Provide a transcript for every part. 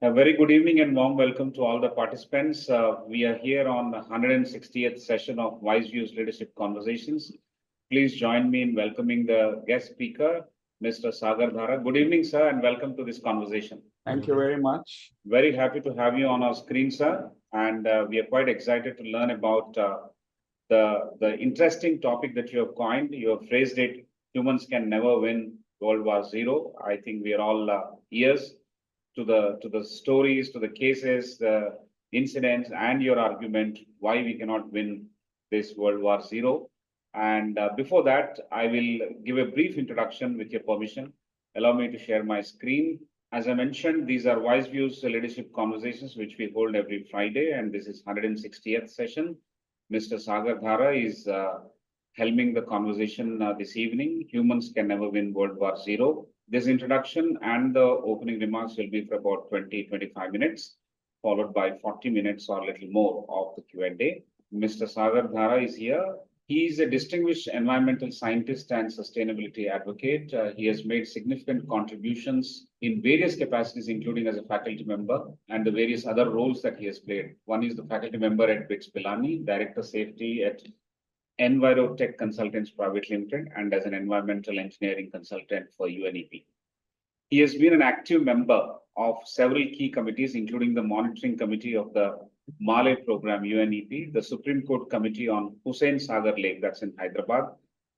A very good evening and warm welcome to all the participants. We are here on the 160th session of WiseViews Leadership Conversations. Please join me in welcoming the guest speaker, Mr. Sagar Dhara. Good evening, sir, and welcome to this conversation. Thank you very much. Very happy to have you on our screen, sir. And we are quite excited to learn about the interesting topic that you have coined. You have phrased it, humans can never win World War Zero. I think we are all ears to the stories, to the cases, the incidents, and your argument why we cannot win this World War Zero. And before that, I will give a brief introduction with your permission. Allow me to share my screen. As I mentioned, these are WiseViews leadership conversations, which we hold every Friday, and this is 160th session. Mr. Sagar Dhara is helming the conversation this evening. Humans can never win World War Zero. This introduction and the opening remarks will be for about 20-25 minutes, followed by 40 minutes or a little more of the Q&A. Mr. Sagar Dhara is here. He is a distinguished environmental scientist and sustainability advocate. He has made significant contributions in various capacities, including as a faculty member and the various other roles that he has played. One is the faculty member at BITS Pilani, Director Safety at Envirotech Consultants Private Limited, and as an environmental engineering consultant for UNEP. He has been an active member of several key committees, including the monitoring committee of the Malay program UNEP, the Supreme Court Committee on Hussain Sagar Lake, that's in Hyderabad,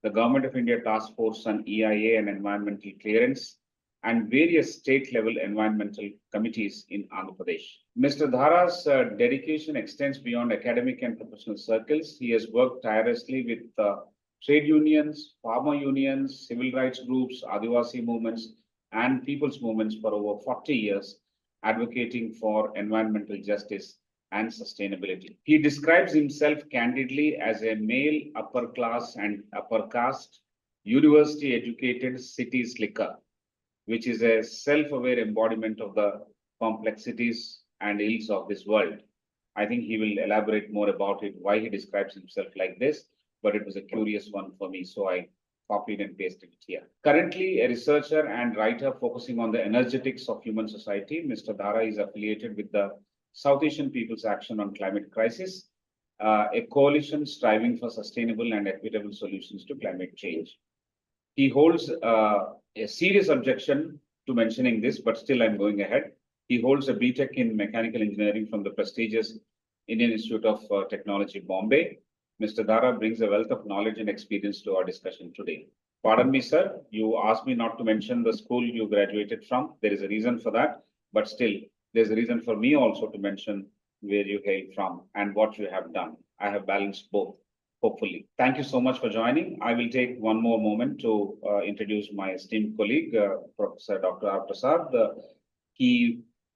the Government of India Task Force on EIA and Environmental Clearance, and various state-level environmental committees in Andhra Pradesh. Mr. Dhara's dedication extends beyond academic and professional circles. He has worked tirelessly with trade unions, farmer unions, civil rights groups, Adivasi movements, and people's movements for over 40 years, advocating for environmental justice and sustainability. He describes himself candidly as a male upper class and upper caste, university-educated city slicker, which is a self-aware embodiment of the complexities and ills of this world. I think he will elaborate more about it, why he describes himself like this, but it was a curious one for me, so I copied and pasted it here. Currently, a researcher and writer focusing on the energetics of human society, Mr. Dhara is affiliated with the South Asian People's Action on Climate Crisis, a coalition striving for sustainable and equitable solutions to climate change. He holds a serious objection to mentioning this, but still I'm going ahead. He holds a BTech in Mechanical Engineering from the prestigious Indian Institute of Technology, Bombay. Mr. Dhara brings a wealth of knowledge and experience to our discussion today. Pardon me, sir, you asked me not to mention the school you graduated from. There is a reason for that, but still, there's a reason for me also to mention where you hail from and what you have done. I have balanced both, hopefully. Thank you so much for joining. I will take one more moment to introduce my esteemed colleague, Professor Dr. R. Prasad.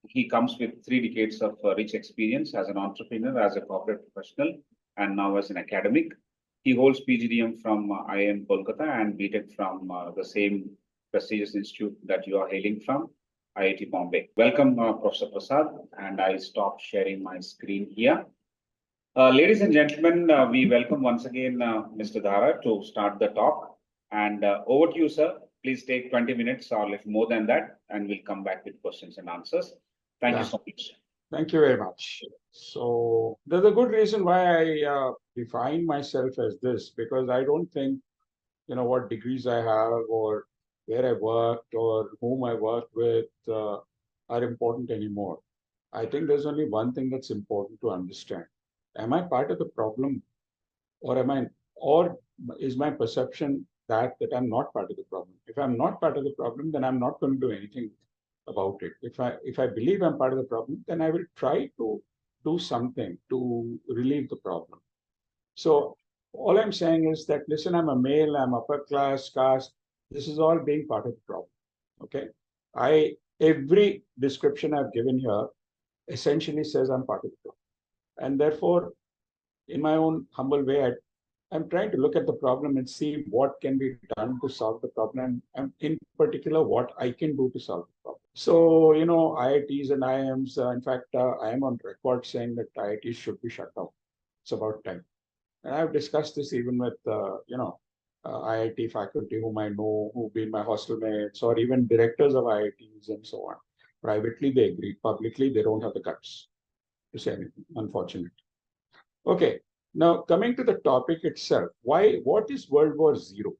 He comes with 3 decades of rich experience as an entrepreneur, as a corporate professional, and now as an academic. He holds PGDM from IIM Kolkata and BTech from the same prestigious institute that you are hailing from, IIT Bombay. Welcome, Professor Prasad, and I stop sharing my screen here. Ladies and gentlemen, we welcome once again Mr. Dhara to start the talk. And over to you, sir. Please take 20 minutes or a little more than that, and we'll come back with questions and answers. Thank you so much. Thank you very much. So there's a good reason why I define myself as this, because I don't think, what degrees I have or where I worked or whom I worked with are important anymore. I think there's only one thing that's important to understand. Am I part of the problem, or is my perception that I'm not part of the problem? If I'm not part of the problem, then I'm not going to do anything about it. If I believe I'm part of the problem, then I will try to do something to relieve the problem. So all I'm saying is that, listen, I'm a male, I'm upper class, caste. This is all being part of the problem. Okay. Every description I've given here essentially says I'm part of the problem. And therefore, in my own humble way, I'm trying to look at the problem and see what can be done to solve the problem, and in particular, what I can do to solve the problem. So, IITs and IIMs, in fact, I am on record saying that IITs should be shut down. It's about time. And I've discussed this even with, IIT faculty whom I know, who've been my hostel mates, or even directors of IITs and so on. Privately, they agreed. Publicly, they don't have the guts to say anything, unfortunately. Okay, now coming to the topic itself, what is World War Zero?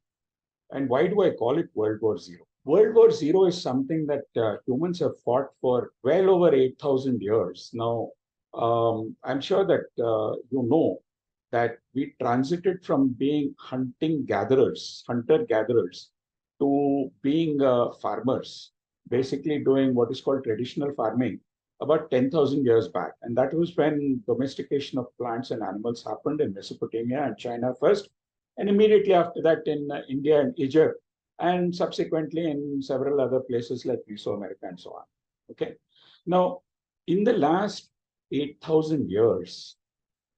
And why do I call it World War Zero? World War Zero is something that humans have fought for well over 8,000 years. Now, I'm sure that you know that we transited from being hunter-gatherers, to being farmers, basically doing what is called traditional farming about 10,000 years back. And that was when domestication of plants and animals happened in Mesopotamia and China first, and immediately after that in India and Egypt, and subsequently in several other places like Mesoamerica and so on. Okay. Now, in the last 8,000 years,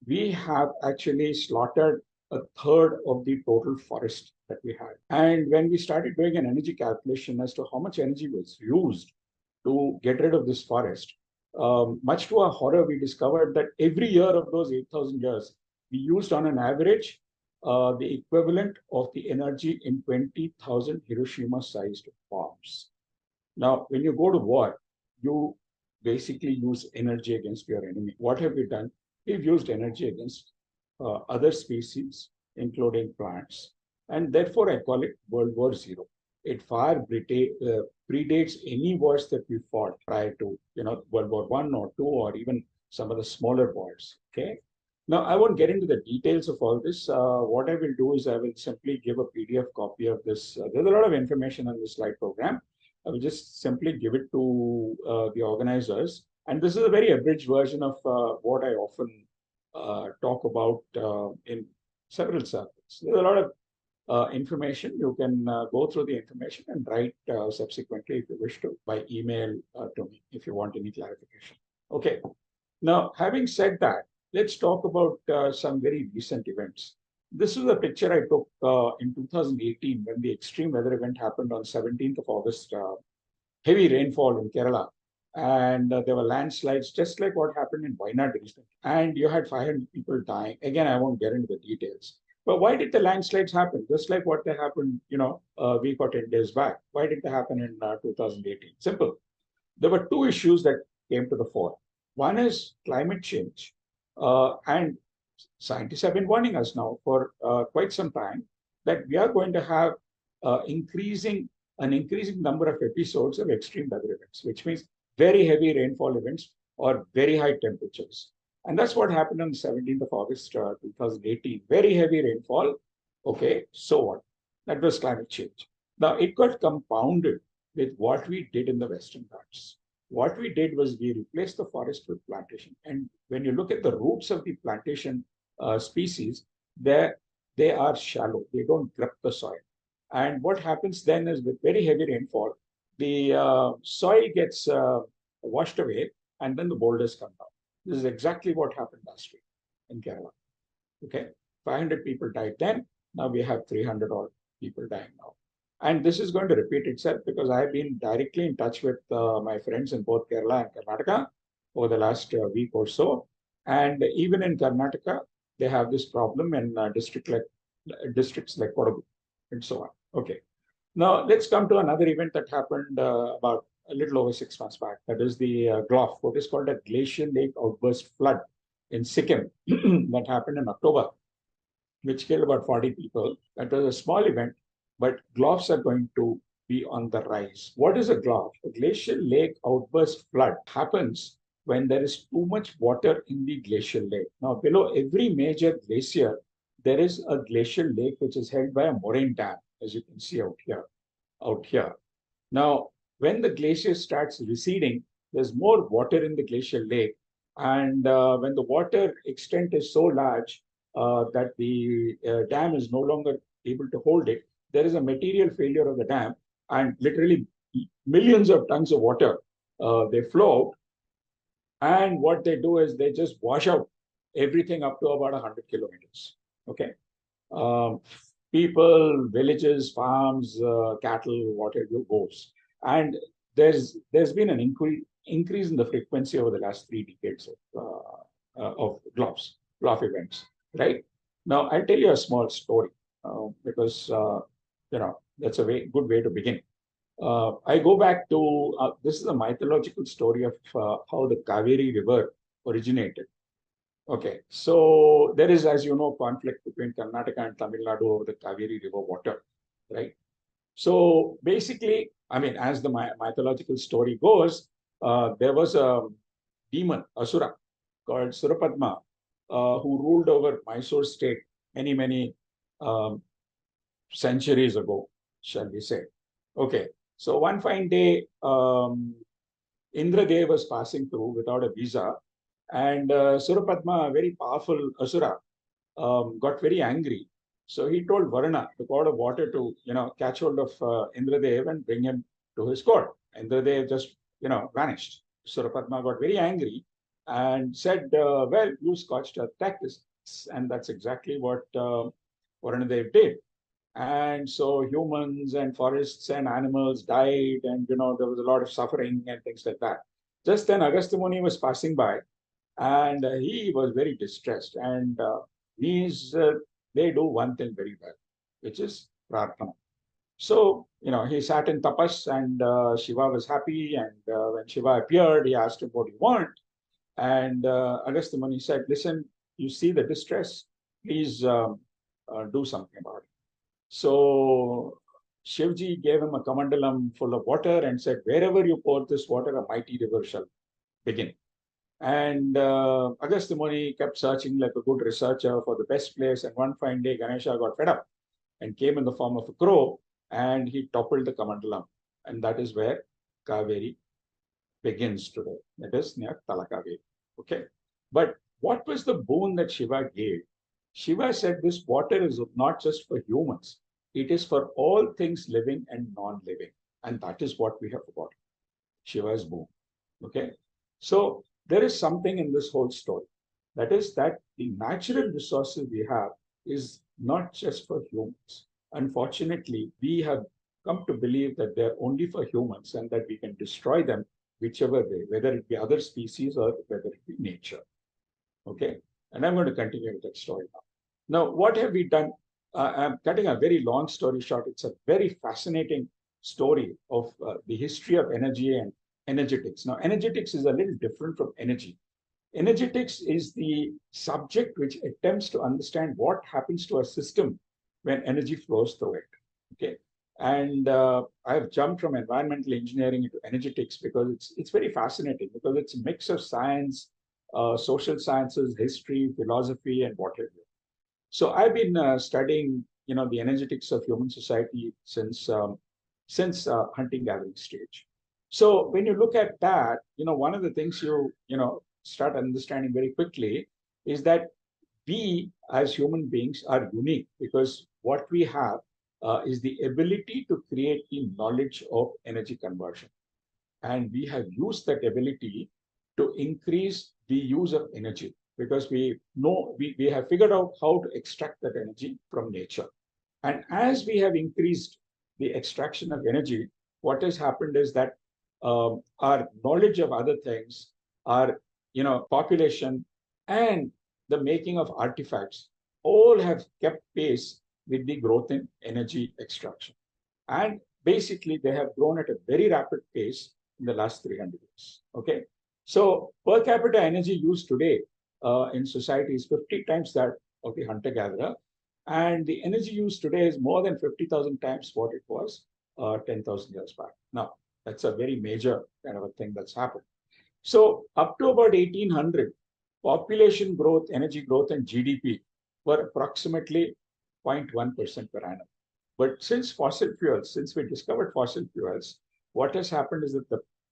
we have actually slaughtered a third of the total forest that we had. And when we started doing an energy calculation as to how much energy was used to get rid of this forest, much to our horror, we discovered that every year of those 8,000 years, we used on an average the equivalent of the energy in 20,000 Hiroshima-sized bombs. Now, when you go to war, you basically use energy against your enemy. What have we done? We've used energy against other species, including plants. And therefore, I call it World War Zero. It far predates any wars that we fought prior to, World War I or II, or even some of the smaller wars. Okay. Now, I won't get into the details of all this. What I will do is I will simply give a PDF copy of this. There's a lot of information on this slide program. I will just simply give it to the organizers. And this is a very abridged version of what I often talk about in several circles. There's a lot of information. You can go through the information and write subsequently if you wish to by email to me if you want any clarification. Okay. Now, having said that, let's talk about some very recent events. This is a picture I took in 2018 when the extreme weather event happened on 17th of August. Heavy rainfall in Kerala, and there were landslides just like what happened in Wayanad recently. And you had 500 people dying. Again, I won't get into the details. But why did the landslides happen? Just like what they happened, a week or 10 days back. Why did they happen in 2018? Simple. There were two issues that came to the fore. One is climate change. And scientists have been warning us now for quite some time that we are going to have an increasing number of episodes of extreme weather events, which means very heavy rainfall events or very high temperatures. And that's what happened on the 17th of August, 2018. Very heavy rainfall. Okay, so what? That was climate change. Now, it got compounded with what we did in the Western Ghats. What we did was we replaced the forest with plantation. And when you look at the roots of the plantation species, they are shallow. They don't grip the soil. And what happens then is with very heavy rainfall, the soil gets washed away and then the boulders come down. This is exactly what happened last week in Kerala. Okay, 500 people died then. Now we have 300 odd people dying now. And this is going to repeat itself because I've been directly in touch with my friends in both Kerala and Karnataka over the last week or so. And even in Karnataka, they have this problem in districts like Kodagu and so on. Okay. Now let's come to another event that happened about a little over 6 months back. That is the GLOF, what is called a glacial lake outburst flood in Sikkim that happened in October, which killed about 40 people. That was a small event, but GLOFs are going to be on the rise. What is a GLOF? A glacial lake outburst flood happens when there is too much water in the glacial lake. Now, below every major glacier, there is a glacial lake which is held by a moraine dam, as you can see out here. Now, when the glacier starts receding, there's more water in the glacial lake. And when the water extent is so large that the dam is no longer able to hold it, there is a material failure of the dam, and literally millions of tons of water, they flow out. And what they do is they just wash out everything up to about 100 kilometers. Okay. People, villages, farms, cattle, whatever goes. And there's been an increase in the frequency over the last 3 decades of GLOF events, right? Now, I'll tell you a small story because, that's a good way to begin. I go back to this is a mythological story of how the Kaveri River originated. Okay, so there is, as you know, conflict between Karnataka and Tamil Nadu over the Kaveri River water, right? So basically, I mean, as the mythological story goes, there was a demon, Asura, called Surapadma, who ruled over Mysore state many um, centuries ago, shall we say. Okay, so one fine day, Indradev was passing through without a visa, and Surapadma, a very powerful Asura, got very angry. So he told Varuna, the god of water, to catch hold of Indradev and bring him to his court. Indradev just vanished. Surapadma got very angry and said, "Well, you scorched earth practice," and that's exactly what Varunadev did. And so humans and forests and animals died, and there was a lot of suffering and things like that. Just then, Agastya Muni was passing by, and he was very distressed. And they do one thing very well, which is prarthana. So he sat in tapas, and Shiva was happy. And when Shiva appeared, he asked him, "What do you want?" And Agastya Muni said, "Listen, you see the distress. Please do something about it." So Shivji gave him a kamandalam full of water and said, "Wherever you pour this water, a mighty river shall begin." And Agastya Muni kept searching like a good researcher for the best place. And one fine day, Ganesha got fed up and came in the form of a crow, and he toppled the kamandalam. And that is where Kaveri begins today. That is near Talakaveri. Okay. But what was the boon that Shiva gave? Shiva said this water is not just for humans, it is for all things living and non-living. And that is what we have forgotten. Shiva's boon. Okay. So there is something in this whole story. That is that the natural resources we have is not just for humans. Unfortunately, we have come to believe that they're only for humans and that we can destroy them whichever way, whether it be other species or whether it be nature. Okay. And I'm going to continue with that story now. Now, what have we done? I'm cutting a very long story short. It's a very fascinating story of the history of energy and energetics. Now, energetics is a little different from energy. Energetics is the subject which attempts to understand what happens to a system when energy flows through it. Okay. And I've jumped from environmental engineering into energetics because it's very fascinating, because it's a mix of science, social sciences, history, philosophy, and what have you. So I've been studying, the energetics of human society since hunting gathering stage. So when you look at that, one of the things you start understanding very quickly is that we as human beings are unique, because what we have is the ability to create the knowledge of energy conversion. And we have used that ability to increase the use of energy, because we know we have figured out how to extract that energy from nature. And as we have increased the extraction of energy, what has happened is that our knowledge of other things, our population, and the making of artifacts all have kept pace with the growth in energy extraction. And basically, they have grown at a very rapid pace in the last 300 years. Okay. So per capita energy used today in society is 50 times that of the hunter-gatherer. And the energy used today is more than 50,000 times what it was 10,000 years back. Now, that's a very major kind of a thing that's happened. So up to about 1800, population growth, energy growth, and GDP were approximately 0.1% per annum. But since we discovered fossil fuels, what has happened is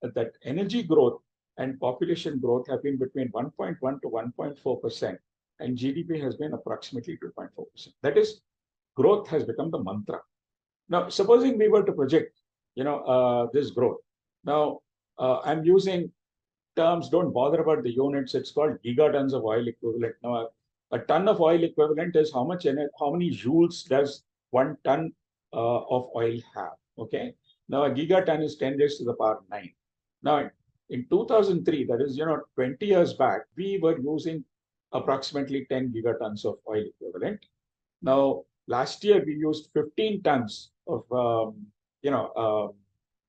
that energy growth and population growth have been between 1.1 to 1.4%, and GDP has been approximately 2.4%. That is, growth has become the mantra. Now, supposing we were to project, this growth. Now, I'm using terms, don't bother about the units. It's called gigatons of oil equivalent. Now, a ton of oil equivalent is how many joules does 1 ton of oil have. Okay. Now, a gigaton is 10 raised to the power 9. Now, in 2003, that is, 20 years back, we were using approximately 10 gigatons of oil equivalent. Now, last year we used 15 tons of,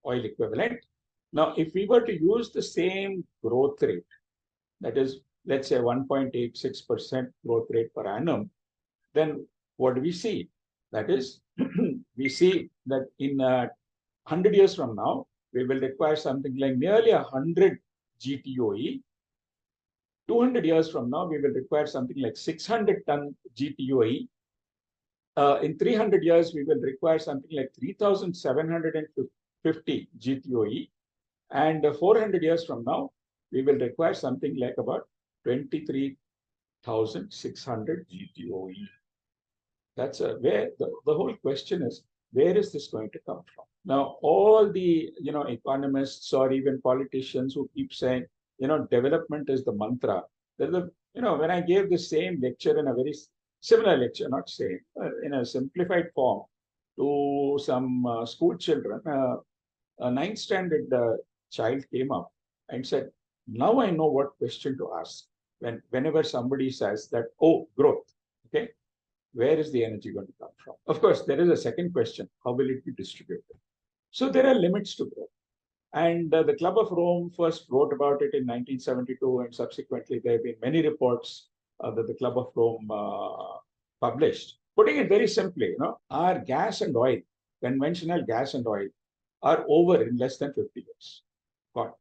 oil equivalent. Now, if we were to use the same growth rate, that is, let's say 1.86% growth rate per annum, then what do we see? That is, we see that in 100 years from now, we will require something like nearly 100 GTOE. 200 years from now, we will require something like 600 ton GTOE. In 300 years, we will require something like 3,750 GTOE. And 400 years from now, we will require something like about 23,600 GTOE. That's where the whole question is, where is this going to come from? Now, all the economists or even politicians who keep saying, development is the mantra. When I gave the same lecture in a very similar lecture, not same, in a simplified form to some school children, a ninth standard child came up and said, now I know what question to ask whenever somebody says that, oh, growth, okay, where is the energy going to come from? Of course, there is a second question, how will it be distributed? So there are limits to growth. And the Club of Rome first wrote about it in 1972, and subsequently there have been many reports that the Club of Rome published. Putting it very simply, our gas and oil, conventional gas and oil, are over in less than 50 years.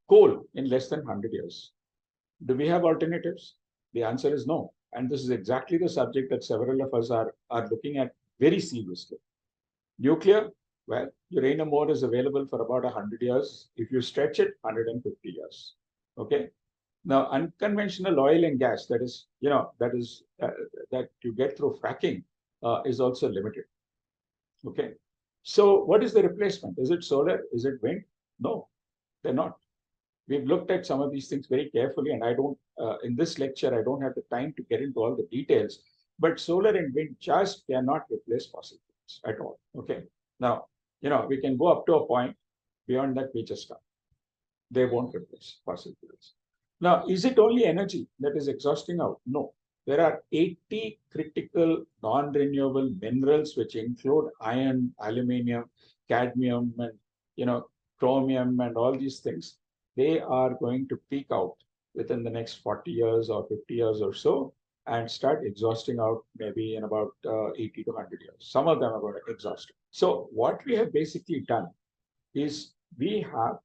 Coal in less than 100 years. Do we have alternatives? The answer is no. And this is exactly the subject that several of us are looking at very seriously. Nuclear, well, uranium ore is available for about 100 years. If you stretch it, 150 years. Okay. Now, unconventional oil and gas, that you get through fracking, is also limited. Okay. So what is the replacement? Is it solar? Is it wind? No, they're not. We've looked at some of these things very carefully, and I don't, in this lecture, I don't have the time to get into all the details, but solar and wind just cannot replace fossil fuels at all. Okay. Now, we can go up to a point. Beyond that, we just stop. They won't replace fossil fuels. Now, is it only energy that is exhausting out? No. There are 80 critical non-renewable minerals, which include iron, aluminium, cadmium, and chromium, and all these things. They are going to peak out within the next 40 years or 50 years or so, and start exhausting out maybe in about 80 to 100 years. Some of them are going to exhaust. So what we have basically done is we have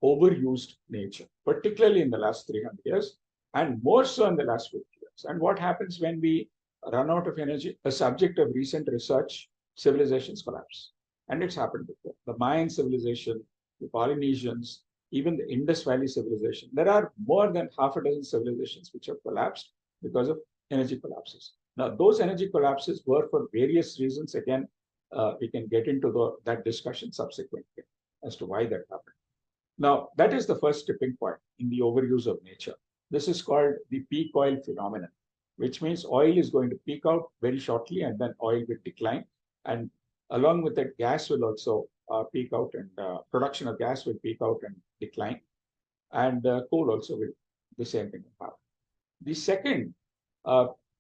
overused nature, particularly in the last 300 years, and more so in the last 50 years. And what happens when we run out of energy? A subject of recent research, civilizations collapse. And it's happened before. The Mayan civilization, the Polynesians, even the Indus Valley civilization. There are more than half a dozen civilizations which have collapsed because of energy collapses. Now, those energy collapses were for various reasons. Again, we can get into that discussion subsequently as to why that happened. Now, that is the first tipping point in the overuse of nature. This is called the peak oil phenomenon, which means oil is going to peak out very shortly, and then oil will decline. And along with that, gas will also peak out, and production of gas will peak out and decline. And coal also will, the same thing will happen. The second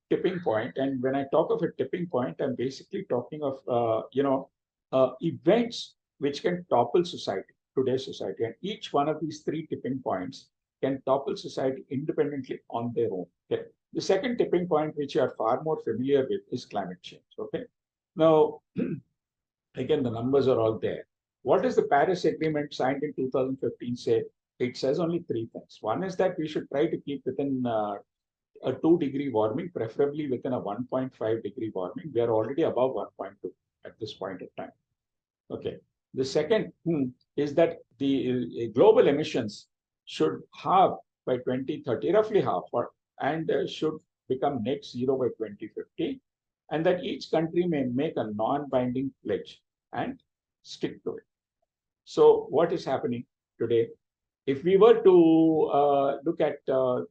tipping point, and when I talk of a tipping point, I'm basically talking of, events which can topple society, today's society. And each one of these three tipping points can topple society independently on their own. Okay. The second tipping point, which you are far more familiar with, is climate change. Okay. Now, again, the numbers are all there. What does the Paris Agreement signed in 2015 say? It says only three things. One is that we should try to keep within a 2-degree warming, preferably within a 1.5-degree warming. We are already above 1.2 at this point of time. Okay. The second is that the global emissions should halve by 2030, roughly half, and should become net zero by 2050, and that each country may make a non-binding pledge and stick to it. So what is happening today? If we were to look at our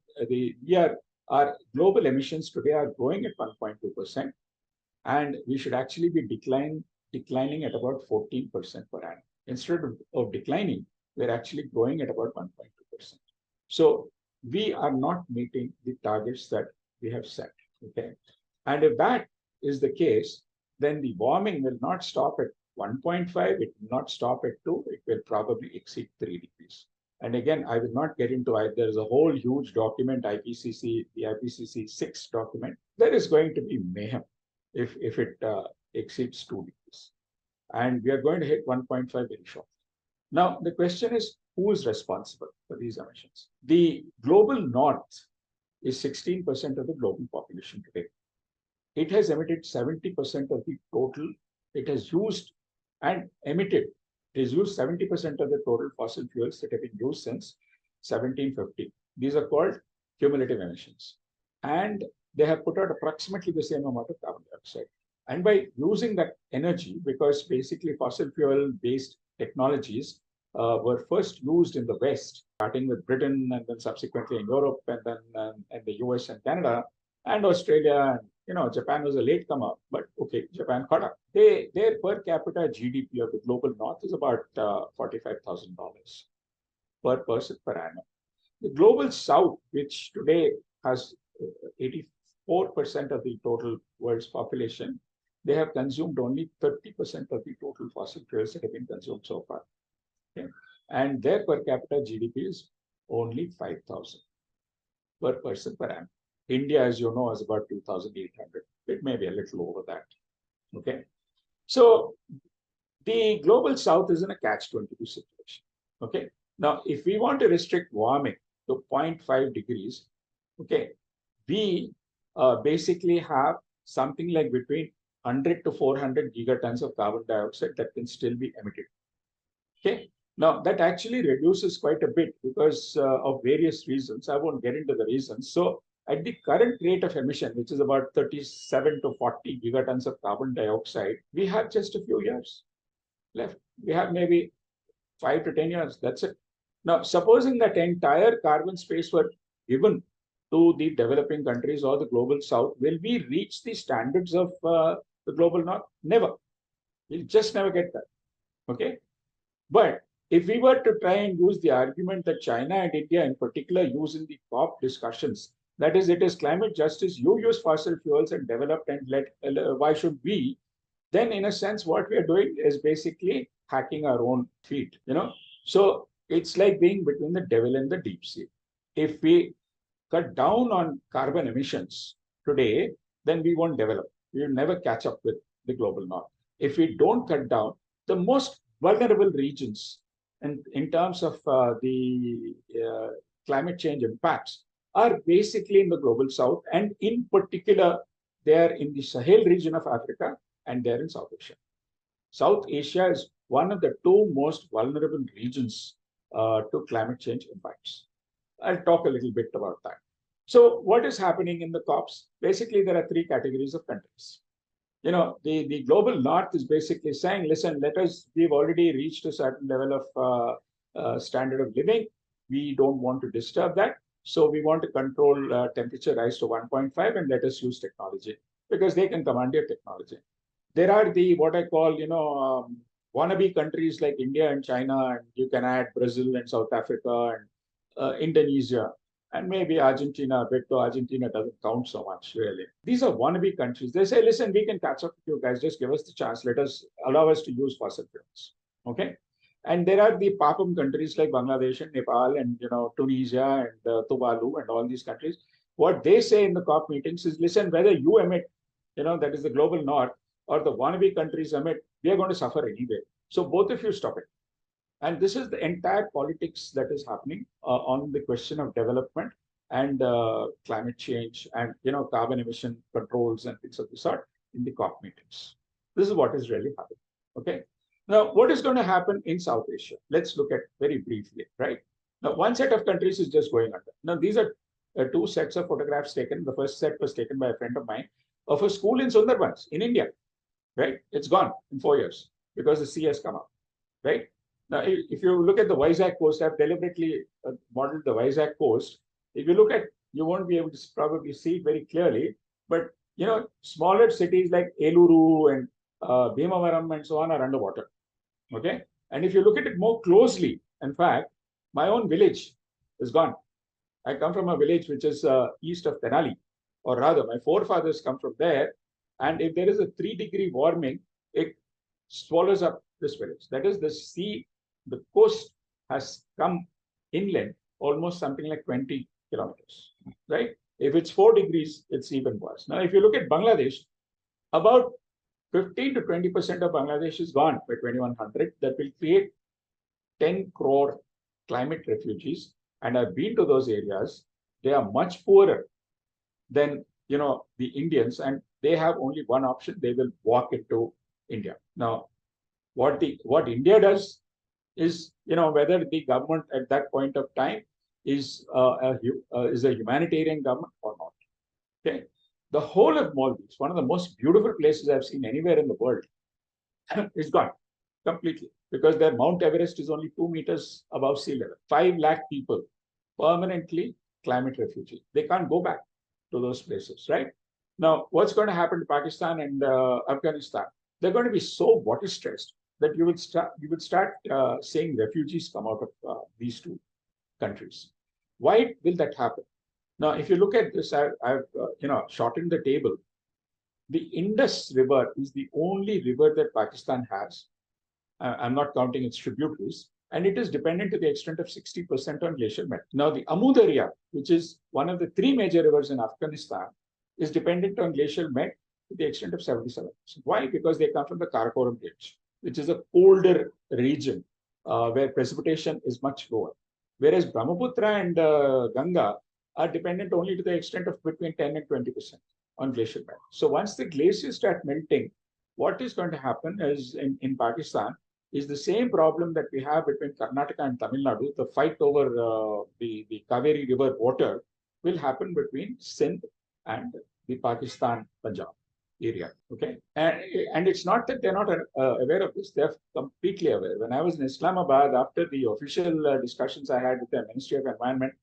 global emissions today are growing at 1.2%, and we should actually be declining at about 14% per annum. Instead of declining, we're actually growing at about 1.2%. So we are not meeting the targets that we have set. Okay, and if that is the case, then the warming will not stop at 1.5, it will not stop at 2, it will probably exceed 3 degrees. And again, I will not get into it. There's a whole huge document, IPCC, the IPCC 6 document. There is going to be mayhem if it exceeds 2 degrees. And we are going to hit 1.5 very shortly. Now, the question is, who is responsible for these emissions? The global north is 16% of the global population today. It has emitted 70% of the total. It has used and emitted. It has used 70% of the total fossil fuels that have been used since 1750. These are called cumulative emissions. And they have put out approximately the same amount of carbon dioxide. And by using that energy, because basically fossil fuel based technologies were first used in the West, starting with Britain and then subsequently in Europe and then in the US and Canada and Australia. And, Japan was a latecomer, but okay, Japan caught up. Their per capita GDP of the global north is about $45,000 per person per annum. The global south, which today has 84% of the total world's population, they have consumed only 30% of the total fossil fuels that have been consumed so far. Okay? And their per capita GDP is only 5,000 per person per annum. India, as you know, is about 2,800. It may be a little over that. Okay. So the global south is in a catch-22 situation. Okay. Now, if we want to restrict warming to 0.5 degrees, okay, we basically have something like between 100 to 400 gigatons of carbon dioxide that can still be emitted. Okay. Now, that actually reduces quite a bit because of various reasons. I won't get into the reasons. So, at the current rate of emission, which is about 37 to 40 gigatons of carbon dioxide, we have just a few years left. We have maybe 5 to 10 years. That's it. Now, supposing that entire carbon space were given to the developing countries or the global south, will we reach the standards of the global north? Never. We'll just never get that. Okay. But if we were to try and use the argument that China and India in particular use in the COP discussions, that is, it is climate justice, you use fossil fuels and develop and why should we? Then in a sense, what we are doing is basically hacking our own feet, So it's like being between the devil and the deep sea. If we cut down on carbon emissions today, then we won't develop. We will never catch up with the global north. If we don't cut down, the most vulnerable regions and in terms of the climate change impacts are basically in the global south, and in particular, they are in the Sahel region of Africa and they're in South Asia. South Asia is one of the two most vulnerable regions to climate change impacts. I'll talk a little bit about that. So what is happening in the COPs? Basically, there are three categories of countries. The global north is basically saying, listen, we've already reached a certain level of standard of living. We don't want to disturb that. So we want to control temperature rise to 1.5 and let us use technology because they can command your technology. There are what I call, wannabe countries like India and China, and you can add Brazil and South Africa and Indonesia and maybe Argentina, but though Argentina doesn't count so much really. These are wannabe countries. They say, listen, we can catch up with you guys. Just give us the chance. Allow us to use fossil fuels. Okay. And there are the PAPM countries like Bangladesh and Nepal and Tunisia and Tuvalu and all these countries. What they say in the COP meetings is, listen, whether you emit, that is the global north, or the wannabe countries emit, we are going to suffer anyway. So both of you stop it. And this is the entire politics that is happening on the question of development and climate change and carbon emission controls and things of the sort in the COP meetings. This is what is really happening. Okay. Now, what is going to happen in South Asia? Let's look at very briefly, right? Now, one set of countries is just going under. Now, these are two sets of photographs taken. The first set was taken by a friend of mine of a school in Sundarbans in India, right? It's gone in 4 years because the sea has come up, right? Now, if you look at the Vizag coast, I've deliberately modeled the Vizag coast. If you look at, you won't be able to probably see it very clearly, but smaller cities like Eluru and Bhimavaram and so on are underwater. Okay. And if you look at it more closely, in fact, my own village is gone. I come from a village which is east of Tenali, or rather, my forefathers come from there. And if there is a 3-degree warming, swallows up this village. That is, the sea, the coast has come inland almost something like 20 kilometers, right? If it's 4 degrees, it's even worse. Now, if you look at Bangladesh, about 15 to 20% of Bangladesh is gone by 2100. That will create 10 crore climate refugees. And I've been to those areas. They are much poorer than the Indians, and they have only one option. They will walk into India. Now, what India does is, whether the government at that point of time is a humanitarian government or not. Okay, the whole of Maldives, one of the most beautiful places I've seen anywhere in the world, is gone completely because their Mount Everest is only 2 meters above sea level. 5 lakh people permanently climate refugee. They can't go back to those places, right? Now, what's going to happen to Pakistan and Afghanistan? They're going to be so water stressed that you would start seeing refugees come out of these two countries. Why will that happen? Now, if you look at this, I've shortened the table. The Indus River is the only river that Pakistan has. I'm not counting its tributaries, and it is dependent to the extent of 60% on glacial melt. Now, the Amud area, which is one of the 3 major rivers in Afghanistan, is dependent on glacial melt to the extent of 77%. Why? Because they come from the Karakoram Range, which is a colder region where precipitation is much lower. Whereas Brahmaputra and Ganga are dependent only to the extent of between 10 and 20% on glacial melt. So once the glaciers start melting, what is going to happen is in Pakistan is the same problem that we have between Karnataka and Tamil Nadu. The fight over the Kaveri River water will happen between Sindh and the Pakistan-Punjab area. Okay, and it's not that they're not aware of this; they're completely aware. When I was in Islamabad, after the official discussions I had with the Ministry of Environment,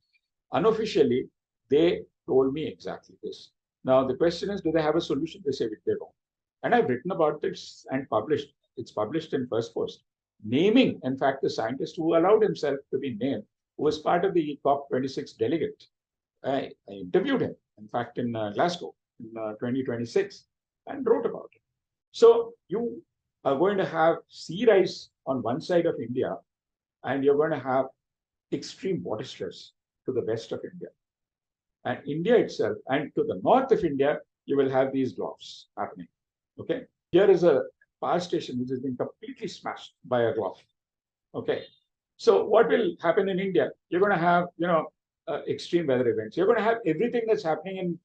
unofficially they told me exactly this. Now the question is, do they have a solution? They say they don't. And I've written about this and published. It's published in First Post, naming, in fact, the scientist who allowed himself to be named, who was part of the COP26 delegate. I interviewed him, in fact, in Glasgow in 2026, and wrote about it. So you are going to have sea rise on one side of India, and you're going to have extreme water stress to the west of India. And India itself, and to the north of India, you will have these droughts happening. Okay, here is a power station which has been completely smashed by a drought. Okay, so what will happen in India? You're going to have, extreme weather events. You're going to have everything that's happening in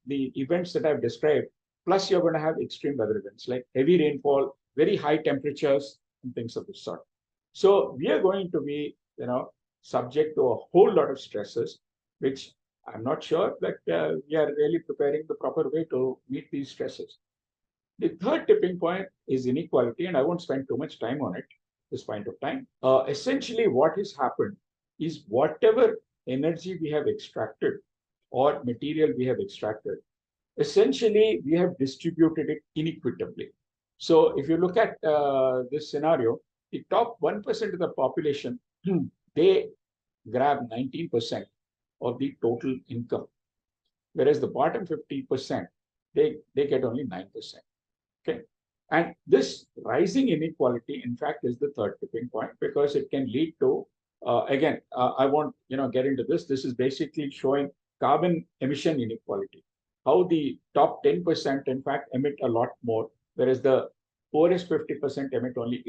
the events that I've described. Plus, you're going to have extreme weather events like heavy rainfall, very high temperatures, and things of this sort. So we are going to be, subject to a whole lot of stresses, which I'm not sure that we are really preparing the proper way to meet these stresses. The third tipping point is inequality, and I won't spend too much time on it at this point of time. Essentially, what has happened is whatever energy we have extracted or material we have extracted, essentially we have distributed it inequitably. So if you look at this scenario, the top 1% of the population, they grab 19% of the total income, whereas the bottom 50%, they get only 9%. Okay, and this rising inequality, in fact, is the third tipping point because it can lead to, again, I won't get into this. This is basically showing carbon emission inequality. How the top 10%, in fact, emit a lot more, whereas the poorest 50% emit only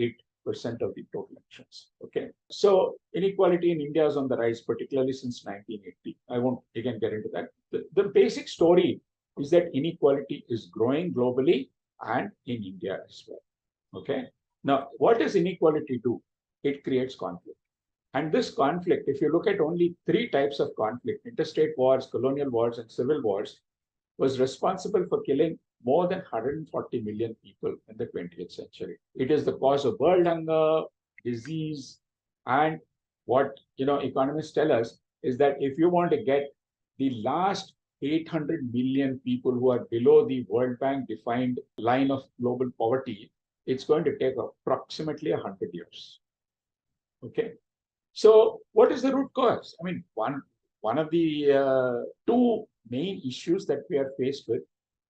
8% of the total emissions. Okay, so inequality in India is on the rise, particularly since 1980. I won't again get into that. The basic story is that inequality is growing globally and in India as well. Okay. Now, what does inequality do? It creates conflict. And this conflict, if you look at only 3 types of conflict, interstate wars, colonial wars, and civil wars, was responsible for killing more than 140 million people in the 20th century. It is the cause of world hunger, disease, and what economists tell us is that if you want to get the last 800 million people who are below the World Bank defined line of global poverty, it's going to take approximately 100 years. Okay. So what is the root cause? I mean, one of the 2 main issues that we are faced with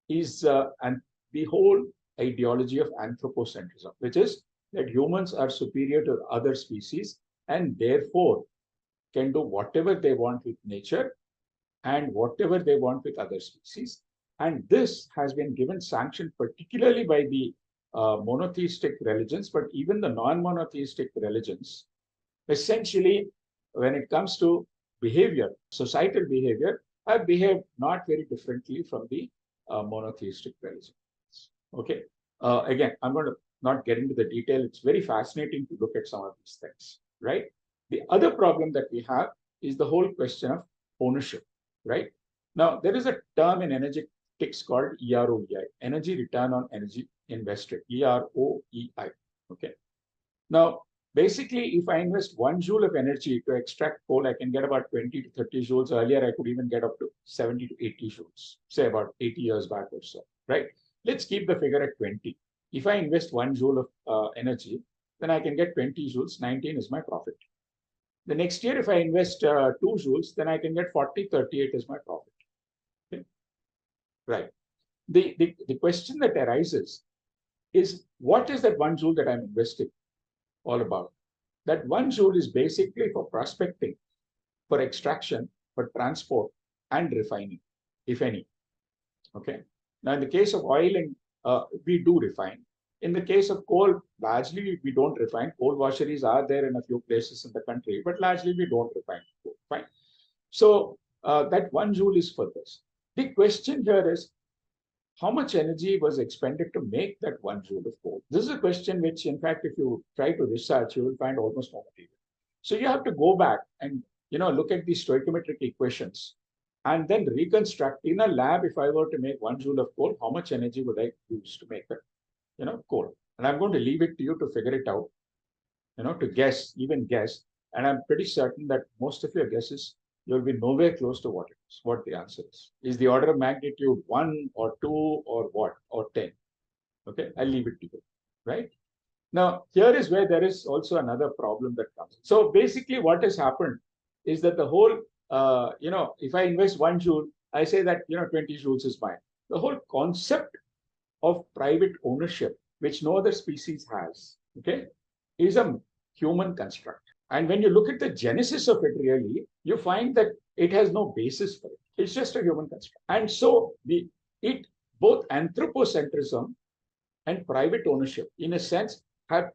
is, and the whole ideology of anthropocentrism, which is that humans are superior to other species and therefore can do whatever they want with nature and whatever they want with other species. And this has been given sanction particularly by the monotheistic religions, but even the non-monotheistic religions. Essentially, when it comes to behavior, societal behavior, have behaved not very differently from the monotheistic religions. Okay. Again, I'm going to not get into the detail. It's very fascinating to look at some of these things, right? The other problem that we have is the whole question of ownership, right? Now, there is a term in energetics called EROEI, Energy Return on Energy Invested, EROEI. Okay. Now, basically, if I invest 1 joule of energy to extract coal, I can get about 20 to 30 joules. Earlier, I could even get up to 70 to 80 joules, say about 80 years back or so, right? Let's keep the figure at 20. If I invest 1 joule of energy, then I can get 20 joules, 19 is my profit. The next year, if I invest 2 joules, then I can get 40, 38 is my profit. Okay? Right. The question that arises is, what is that 1 joule that I'm investing all about? That 1 joule is basically for prospecting, for extraction, for transport, and refining, if any. Okay. Now, in the case of oil, we do refine. In the case of coal, largely we don't refine. Coal washeries are there in a few places in the country, but largely we don't refine coal. Fine. So that 1 joule is for this. The question here is, how much energy was expended to make that 1 joule of coal? This is a question which, in fact, if you try to research, you will find almost no material. So you have to go back and look at these stoichiometric equations and then reconstruct in a lab. If I were to make 1 joule of coal, how much energy would I use to make it? Coal. And I'm going to leave it to you to figure it out, to guess, even guess. And I'm pretty certain that most of your guesses, you'll be nowhere close to what it is, what the answer is. Is the order of magnitude 1 or 2 or what, or 10? Okay, I'll leave it to you, right? Now, here is where there is also another problem that comes. So basically what has happened is that the whole, if I invest 1 joule, I say that, 20 joules is mine. The whole concept of private ownership, which no other species has, okay, is a human construct. And when you look at the genesis of it, really, you find that it has no basis for it. It's just a human construct. And so both anthropocentrism and private ownership, in a sense, have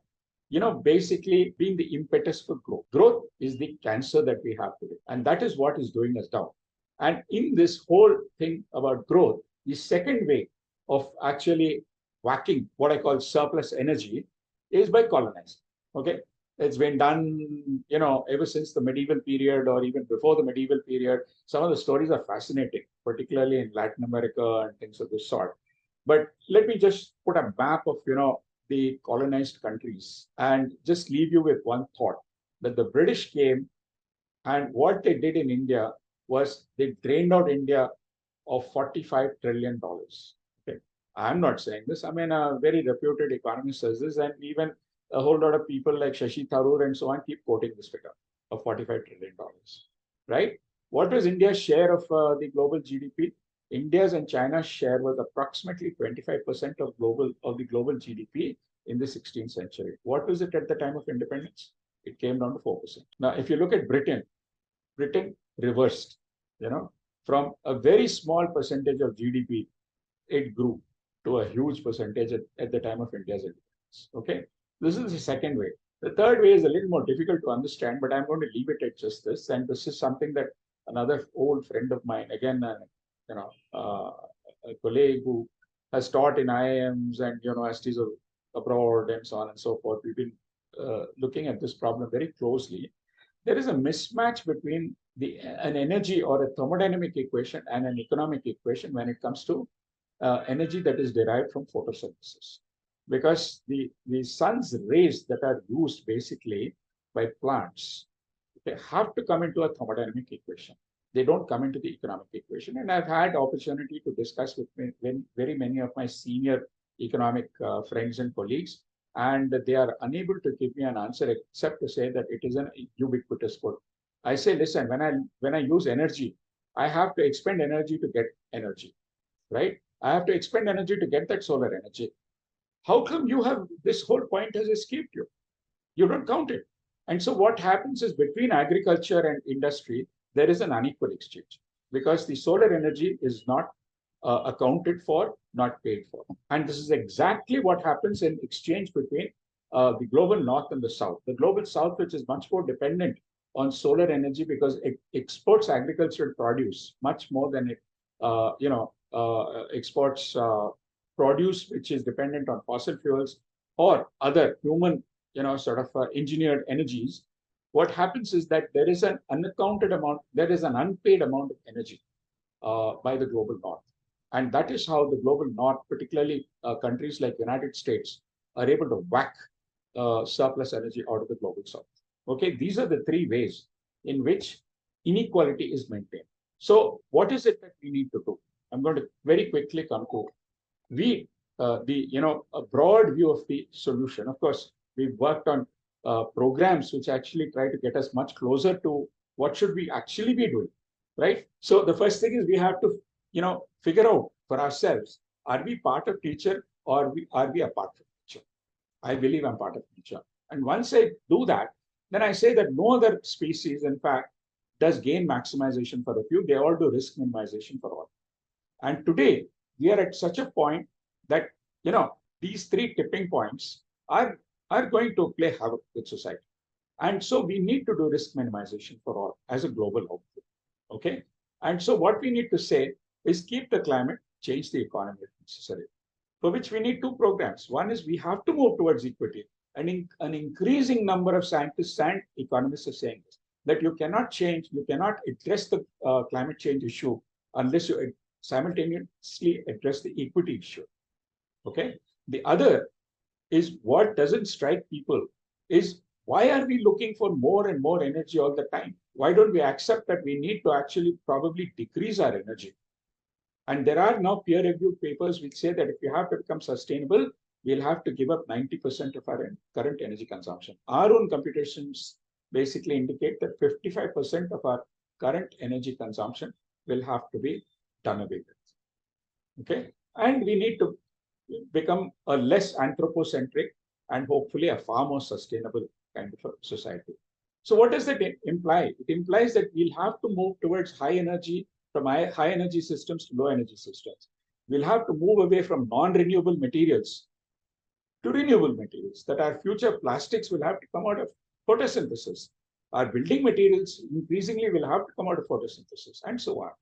basically been the impetus for growth. Growth is the cancer that we have today. And that is what is doing us down. And in this whole thing about growth, the second way of actually whacking what I call surplus energy is by colonizing. Okay. It's been done, ever since the medieval period or even before the medieval period. Some of the stories are fascinating, particularly in Latin America and things of this sort. But let me just put a map of, the colonized countries and just leave you with one thought, that the British came and what they did in India was they drained out India of $45 trillion. Okay. I'm not saying this. I mean, a very reputed economist says this, and even a whole lot of people like Shashi Tharoor and so on keep quoting this figure of $45 trillion, right? What was India's share of the global GDP? India's and China's share was approximately 25% of the global GDP in the 16th century. What was it at the time of independence? It came down to 4%. Now, if you look at Britain reversed, from a very small percentage of GDP, it grew to a huge percentage at the time of India's independence. Okay, this is the second way. The third way is a little more difficult to understand, but I'm going to leave it at just this. And this is something that another old friend of mine, again, a colleague who has taught in IIMs and universities abroad and so on and so forth. We've been looking at this problem very closely. There is a mismatch between an energy or a thermodynamic equation and an economic equation when it comes to energy that is derived from photosynthesis. Because the sun's rays that are used basically by plants, they have to come into a thermodynamic equation. They don't come into the economic equation. And I've had opportunity to discuss with very many of my senior economic friends and colleagues, and they are unable to give me an answer except to say that it is an ubiquitous code. I say, listen, when I use energy, I have to expend energy to get energy, right? I have to expend energy to get that solar energy. how come you have, this whole point has escaped you? You don't count it. And so what happens is between agriculture and industry, there is an unequal exchange because the solar energy is not accounted for, not paid for. And this is exactly what happens in exchange between the global north and the south. The global south, which is much more dependent on solar energy because it exports agricultural produce much more than it, exports produce which is dependent on fossil fuels or other human, engineered energies. What happens is that there is an unaccounted amount, there is an unpaid amount of energy by the global north. And that is how the global north, particularly countries like United States, are able to whack surplus energy out of the global south. Okay, these are the three ways in which inequality is maintained. So what is it that we need to do? I'm going to very quickly conclude. A broad view of the solution. Of course, we've worked on programs which actually try to get us much closer to what should we actually be doing, right? So the first thing is we have to, figure out for ourselves, are we part of nature or are we a part of nature? I believe I'm part of nature. And once I do that, then I say that no other species, in fact, does gain maximization for a few. They all do risk minimization for all. And today, we are at such a point that, these three tipping points are going to play havoc with society. And so we need to do risk minimization for all as a global output. Okay. And so what we need to say is keep the climate, change the economy if necessary, for which we need two programs. One is we have to move towards equity. And an increasing number of scientists and economists are saying this, that you cannot address the climate change issue unless you simultaneously address the equity issue. Okay. The other is what doesn't strike people is why are we looking for more and more energy all the time? Why don't we accept that we need to actually probably decrease our energy? And there are now peer-reviewed papers which say that if you have to become sustainable, we'll have to give up 90% of our current energy consumption. Our own computations basically indicate that 55% of our current energy consumption will have to be done away with. Okay, and we need to become a less anthropocentric and hopefully a far more sustainable kind of a society. So what does that imply? It implies that we'll have to move towards high energy, from high energy systems to low energy systems. We'll have to move away from non-renewable materials to renewable materials, that our future plastics will have to come out of photosynthesis. Our building materials increasingly will have to come out of photosynthesis and so on.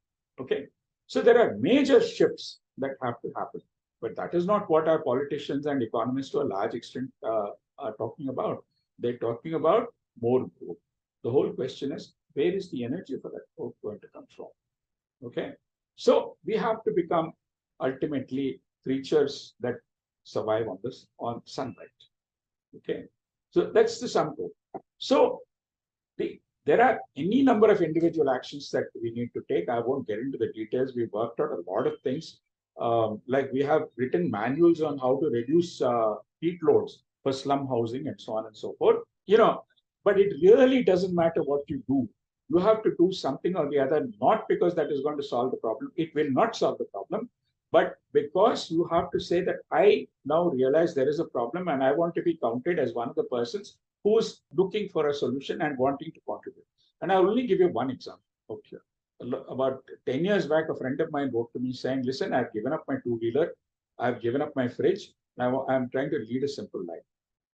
Okay. So there are major shifts that have to happen, but that is not what our politicians and economists to a large extent are talking about. They're talking about more growth. The whole question is, where is the energy for that growth going to come from? Okay. So we have to become ultimately creatures that survive on sunlight. Okay. So that's the sum total. So there are any number of individual actions that we need to take. I won't get into the details. We've worked out a lot of things. Like we have written manuals on how to reduce heat loads for slum housing and so on and so forth. But it really doesn't matter what you do. You have to do something or the other, not because that is going to solve the problem. It will not solve the problem, but because you have to say that I now realize there is a problem and I want to be counted as one of the persons who's looking for a solution and wanting to contribute. And I'll only give you one example out here. About 10 years back, a friend of mine wrote to me saying, listen, I've given up my two-wheeler, I've given up my fridge, now I'm trying to lead a simple life.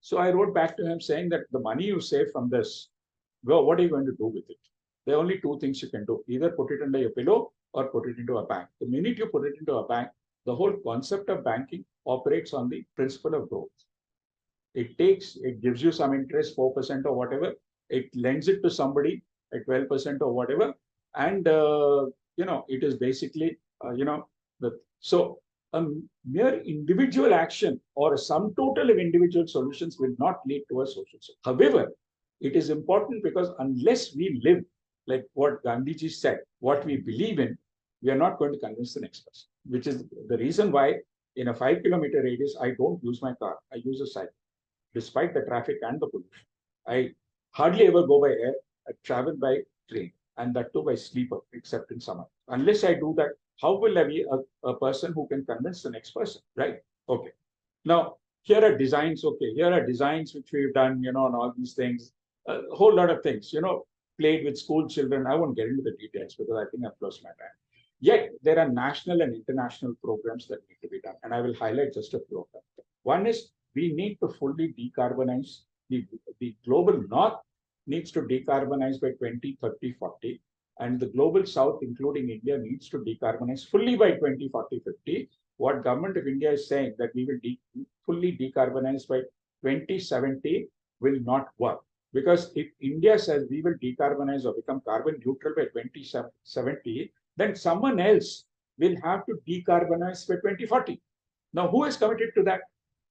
So I wrote back to him saying that the money you save from this, what are you going to do with it? There are only two things you can do. Either put it under your pillow or put it into a bank. The minute you put it into a bank, the whole concept of banking operates on the principle of growth. It gives you some interest, 4% or whatever. It lends it to somebody at 12% or whatever. And, it is basically, so a mere individual action or a sum total of individual solutions will not lead to a social solution. However, it is important because unless we live like what Gandhiji said, what we believe in, we are not going to convince the next person, which is the reason why in a 5-kilometer radius, I don't use my car. I use a cycle, despite the traffic and the pollution. I hardly ever go by air. I travel by train, and that too by sleeper, except in summer. Unless I do that, how will I be a person who can convince the next person, right? Okay. Now, here are designs, okay, here are designs which we've done, and all these things, a whole lot of things, played with school children. I won't get into the details because I think I've closed my time. Yet there are national and international programs that need to be done, and I will highlight just a few of them. One is we need to fully decarbonize. The global north needs to decarbonize by 2030, 40, and the global south, including India, needs to decarbonize fully by 2040, 50. What government of India is saying that we will fully decarbonize by 2070 will not work. Because if India says we will decarbonize or become carbon neutral by 2070, then someone else will have to decarbonize by 2040. Now, who is committed to that?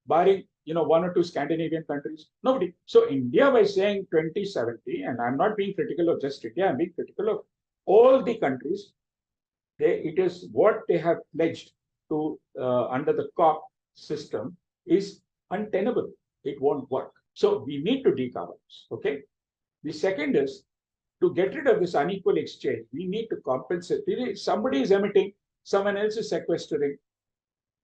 Barring one or two Scandinavian countries, nobody. So India, by saying 2070, and I'm not being critical of just India, I'm being critical of all the countries. It is what they have pledged to under the COP system is untenable. It won't work. So we need to decarbonize. Okay. The second is to get rid of this unequal exchange. We need to compensate. Somebody is emitting, someone else is sequestering.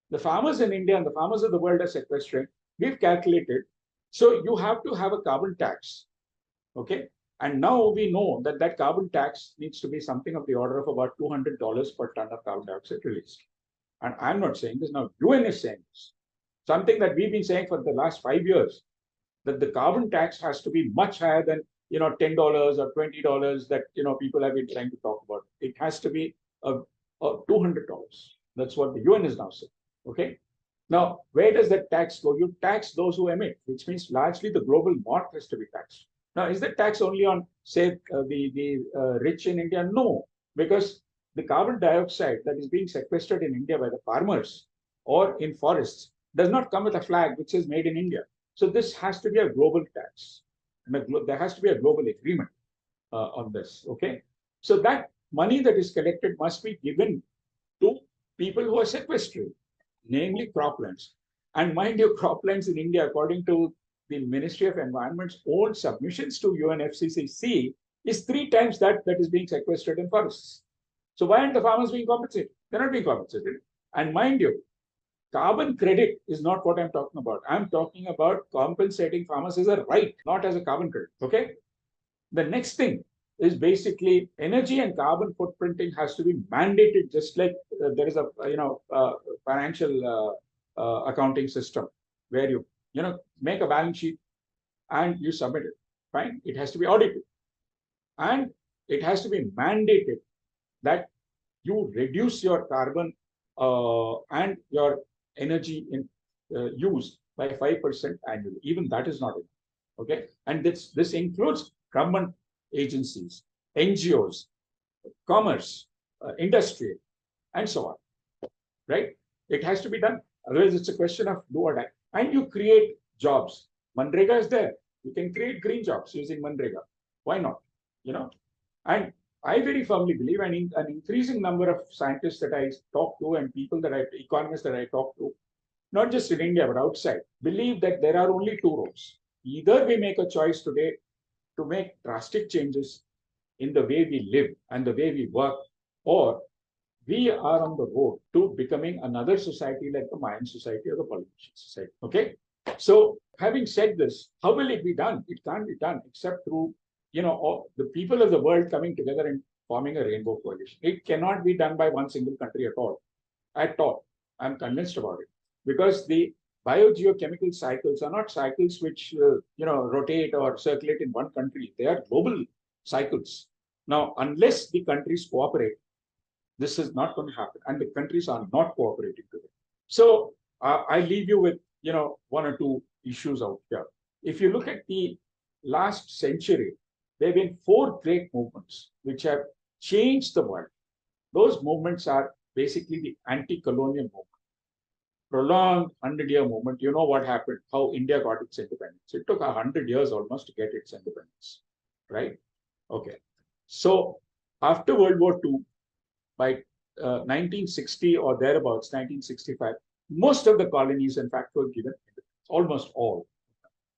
The farmers in India and the farmers of the world are sequestering. We've calculated. So you have to have a carbon tax. Okay. And now we know that that carbon tax needs to be something of the order of about $200 per ton of carbon dioxide released. And I'm not saying this now, UN is saying this. Something that we've been saying for the last 5 years, that the carbon tax has to be much higher than $10 or $20 that people have been trying to talk about. It has to be a $200. That's what the UN is now saying. Okay. Now, where does that tax go? You tax those who emit, which means largely the global north has to be taxed. Now, is that tax only on, say, the rich in India? No, because the carbon dioxide that is being sequestered in India by the farmers or in forests does not come with a flag which is made in India. So this has to be a global tax. And there has to be a global agreement on this. Okay. So that money that is collected must be given to people who are sequestering, namely croplands. And mind you, croplands in India, according to the Ministry of Environment's own submissions to UNFCCC, is 3 times that is being sequestered in forests. So why aren't the farmers being compensated? They're not being compensated. And mind you, carbon credit is not what I'm talking about. I'm talking about compensating farmers as a right, not as a carbon credit. Okay. The next thing is basically energy and carbon footprinting has to be mandated, just like there is a financial accounting system where you make a balance sheet and you submit it. Fine. It has to be audited, and it has to be mandated that you reduce your carbon and your energy in use by 5% annually. Even that is not enough. Okay. And this includes government agencies, NGOs, commerce, industry, and so on. Right? It has to be done. Otherwise, it's a question of do or die. And you create jobs. Manrega is there. You can create green jobs using Manrega. Why not? And I very firmly believe, and an increasing number of scientists that I talk to and economists that I talk to, not just in India, but outside, believe that there are only 2 roads. Either we make a choice today to make drastic changes in the way we live and the way we work, or we are on the road to becoming another society like the Mayan society or the Polynesian society. Okay. So having said this, how will it be done? It can't be done except through, the people of the world coming together and forming a rainbow coalition. It cannot be done by one single country at all. At all. I'm convinced about it. Because the biogeochemical cycles are not cycles which, rotate or circulate in one country. They are global cycles. Now, unless the countries cooperate, this is not going to happen. And the countries are not cooperating today. So I leave you with, 1 or 2 issues out here. If you look at the last century, there have been 4 great movements which have changed the world. Those movements are basically the anti-colonial movement. Prolonged 100-year movement. You know what happened, how India got its independence. It took 100 years almost to get its independence, right? Okay. So after World War II, by 1960 or thereabouts, 1965, most of the colonies, in fact, were given independence, almost all.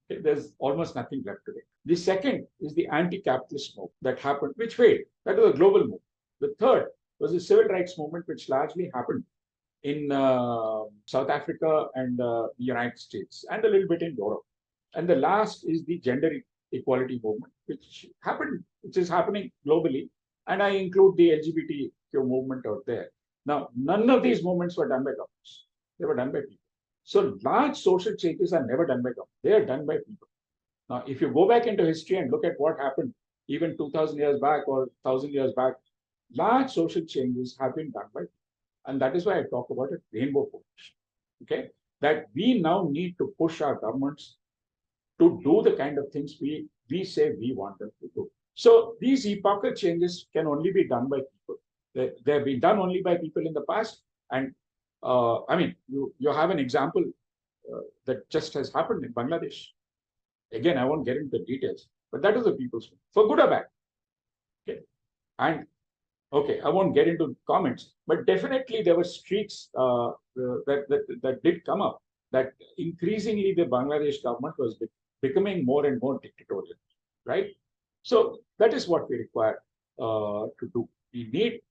Okay. There's almost nothing left today. The second is the anti-capitalist movement that happened, which failed. That was a global movement. The third was the civil rights movement, which largely happened in South Africa and the United States, and a little bit in Europe. And the last is the gender equality movement, which is happening globally. And I include the LGBTQ movement out there. Now, none of these movements were done by governments. They were done by people. So large social changes are never done by government. They are done by people. Now, if you go back into history and look at what happened even 2000 years back or 1000 years back, large social changes have been done by people. And that is why I talk about a rainbow coalition. Okay, that we now need to push our governments to do the kind of things we say we want them to do. So these epochal changes can only be done by people. They have been done only by people in the past. And I mean, you have an example that just has happened in Bangladesh. Again, I won't get into the details, but that is the people's for good or bad. Okay, and okay, I won't get into comments, but definitely there were streaks that did come up that increasingly the Bangladesh government was becoming more and more dictatorial, right? So that is what we require to do. We need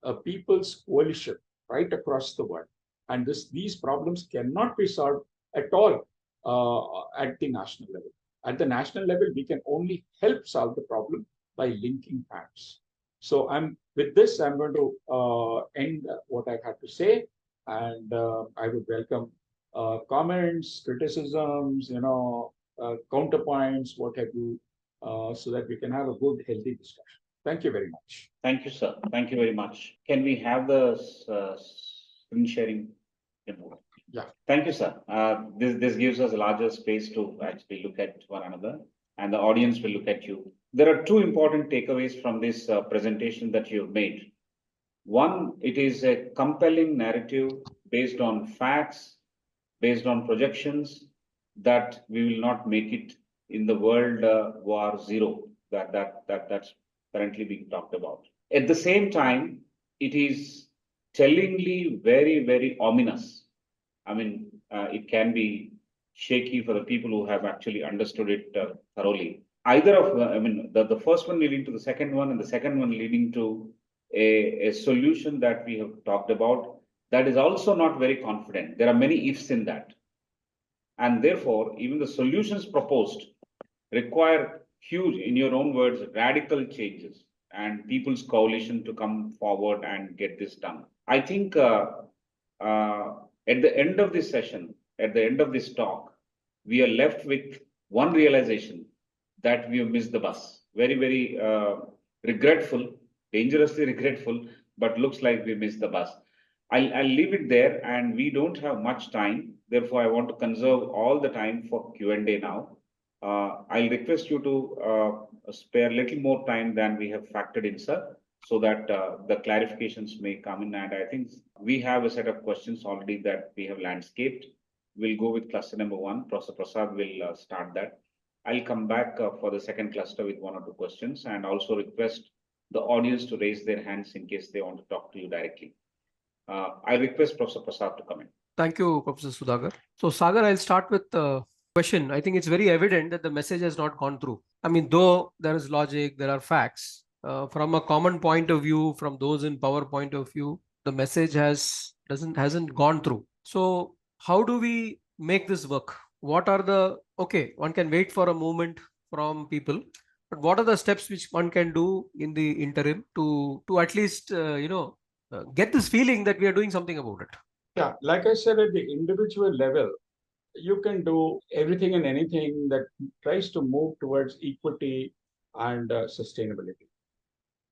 a people's coalition right across the world, and these problems cannot be solved at all at the national level. At the national level, we can only help solve the problem by linking hands. So with this, I'm going to end what I had to say, and I would welcome comments, criticisms, counterpoints, what have you, so that we can have a good, healthy discussion. Thank you very much. Thank you, sir. Thank you very much. Can we have the screen sharing? Yeah. Thank you, sir. This gives us a larger space to actually look at one another, and the audience will look at you. There are two important takeaways from this presentation that you've made. One, it is a compelling narrative based on facts, based on projections, that we will not make it in the world war zero that's currently being talked about. At the same time, it is tellingly very, very ominous. I mean, it can be shaky for the people who have actually understood it thoroughly. Either of, I mean, the first one leading to the second one, and the second one leading to a solution that we have talked about, that is also not very confident. There are many ifs in that. And therefore, even the solutions proposed require huge, in your own words, radical changes and people's coalition to come forward and get this done. I think at the end of this session, at the end of this talk, we are left with one realization, that we have missed the bus. Very, very regretful, dangerously regretful, but looks like we missed the bus. I'll leave it there, and we don't have much time. Therefore, I want to conserve all the time for Q&A now. I'll request you to spare a little more time than we have factored in, sir, so that the clarifications may come in. And I think we have a set of questions already that we have landscaped. We'll go with cluster number one. Professor Prasad will start that. I'll come back for the second cluster with one or two questions, and also request the audience to raise their hands in case they want to talk to you directly. I request Professor Prasad to come in. Thank you, Professor Sudhakar. So, Sagar, I'll start with the question. I think it's very evident that the message has not gone through. I mean, though there is logic, there are facts. From a common point of view, from those in power point of view, the message hasn't gone through. So, how do we make this work? What are the one can wait for a movement from people, but what are the steps which one can do in the interim to at least get this feeling that we are doing something about it? Yeah, like I said, at the individual level, you can do everything and anything that tries to move towards equity and sustainability.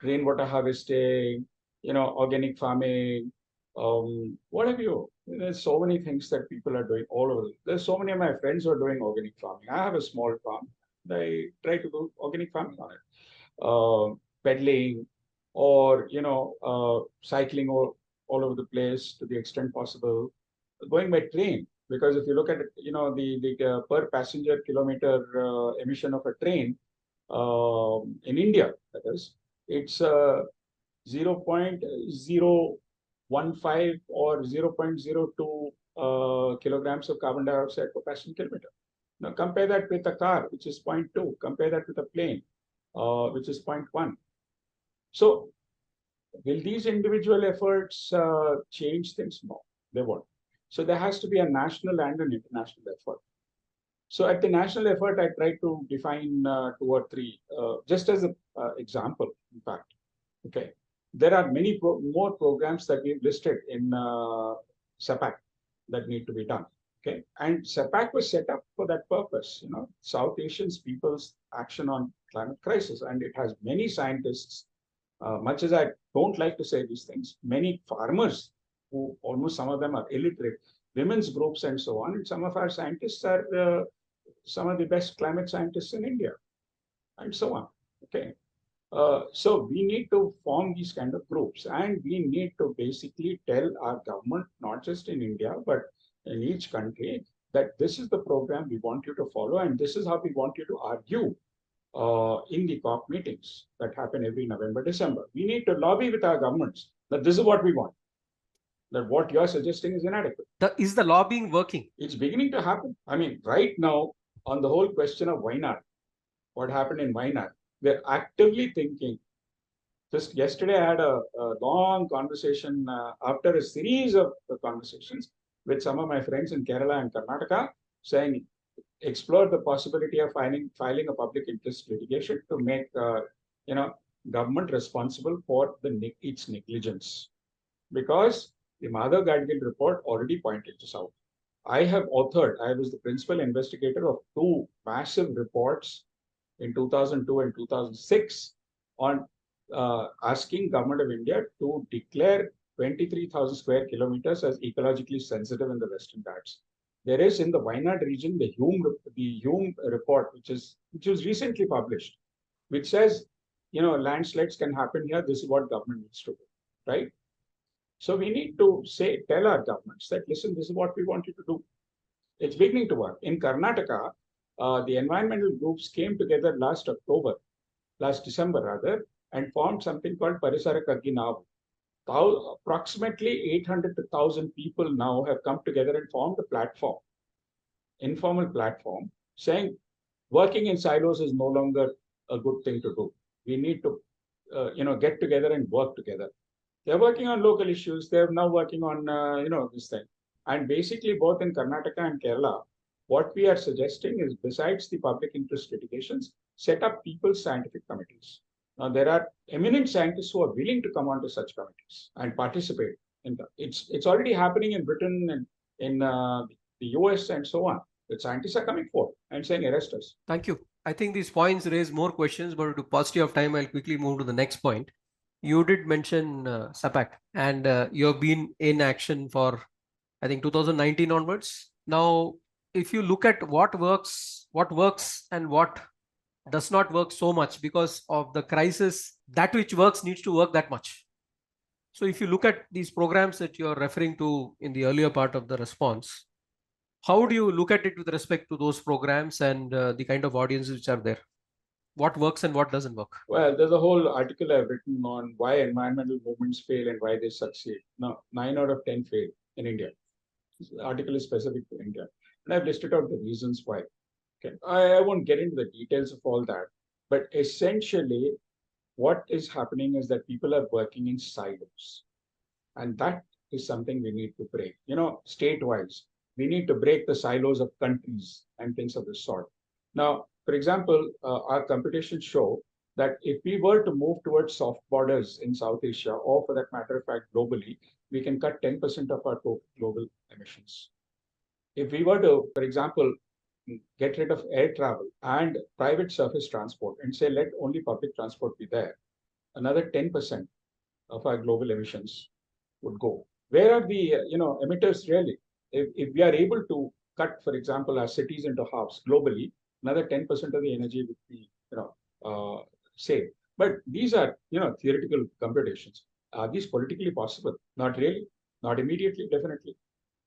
Rainwater harvesting, organic farming, what have you? There's so many things that people are doing all over. There's so many of my friends who are doing organic farming. I have a small farm. I try to do organic farming on it. Peddling, or cycling all over the place to the extent possible. Going by train, because if you look at it, the per passenger kilometer emission of a train in India, that is, it's 0.015 or 0.02 kilograms of carbon dioxide per passenger kilometer. Now compare that with a car, which is 0.2. Compare that with a plane, which is 0.1. So Will these individual efforts change things? No, they won't. So there has to be a national and an international effort. So at the national effort, I try to define 2 or 3, just as an example, in fact. Okay. There are many more programs that we've listed in SAPAC that need to be done. Okay. And SAPAC was set up for that purpose, South Asians people's action on climate crisis. And it has many scientists, much as I don't like to say these things, many farmers who almost some of them are illiterate, women's groups and so on. And some of our scientists are some of the best climate scientists in India and so on. Okay. So we need to form these kind of groups, and we need to basically tell our government, not just in India, but in each country, that this is the program we want you to follow, and this is how we want you to argue in the COP meetings that happen every November, December. We need to lobby with our governments that this is what we want, that what you're suggesting is inadequate. Is the lobbying working? It's beginning to happen. I mean, right now, on the whole question of Wayanad, what happened in Wayanad, we're actively thinking. Just yesterday, I had a long conversation after a series of conversations with some of my friends in Kerala and Karnataka, saying, explore the possibility of filing a public interest litigation to make government responsible for its negligence, because the Madhav Gadgil report already pointed this out. I was the principal investigator of 2 massive reports in 2002 and 2006 on asking Government of India to declare 23,000 square kilometers as ecologically sensitive in the Western Ghats. There is in the Wayanad region the Hume report, which was recently published, which says, landslides can happen here. This is what government needs to do, right? So we need to tell our governments that, listen, this is what we want you to do. It's beginning to work. In Karnataka, the environmental groups came together last December, and formed something called Parisara Kaggi Nav. Approximately 800 to 1,000 people now have come together and formed a platform, informal platform, saying working in silos is no longer a good thing to do. We need to, get together and work together. They're working on local issues. They're now working on, this thing. And basically, both in Karnataka and Kerala, what we are suggesting is, besides the public interest litigations, set up people's scientific committees. Now, there are eminent scientists who are willing to come onto such committees and participate. It's already happening in Britain and in the US and so on. The scientists are coming forward and saying, arrest us. Thank you. I think these points raise more questions, but to paucity of time, I'll quickly move to the next point. You did mention SAPAC, and you have been in action for, I think, 2019 onwards. Now, if you look at what works and what does not work so much because of the crisis, that which works needs to work that much. So if you look at these programs that you're referring to in the earlier part of the response, how do you look at it with respect to those programs and the kind of audiences which are there? What works and what doesn't work? Well, there's a whole article I've written on why environmental movements fail and why they succeed. Now, 9 out of 10 fail in India. The article is specific to India. And I've listed out the reasons why. Okay. I won't get into the details of all that, but essentially what is happening is that people are working in silos, and that is something we need to break. State-wise, we need to break the silos of countries and things of this sort. Now, for example, our computations show that if we were to move towards soft borders in South Asia, or for that matter of fact, globally, we can cut 10% of our total global emissions. If we were to, for example, get rid of air travel and private surface transport and say, let only public transport be there, another 10% of our global emissions would go. Where are the emitters really? If we are able to cut, for example, our cities into halves globally, another 10% of the energy would be saved. But these are theoretical computations. Are these politically possible? Not really. Not immediately, definitely.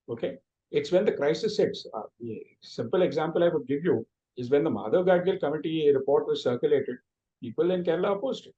Okay. It's when the crisis hits. The simple example I would give you is when the Madhav Gadgil committee report was circulated, people in Kerala opposed it.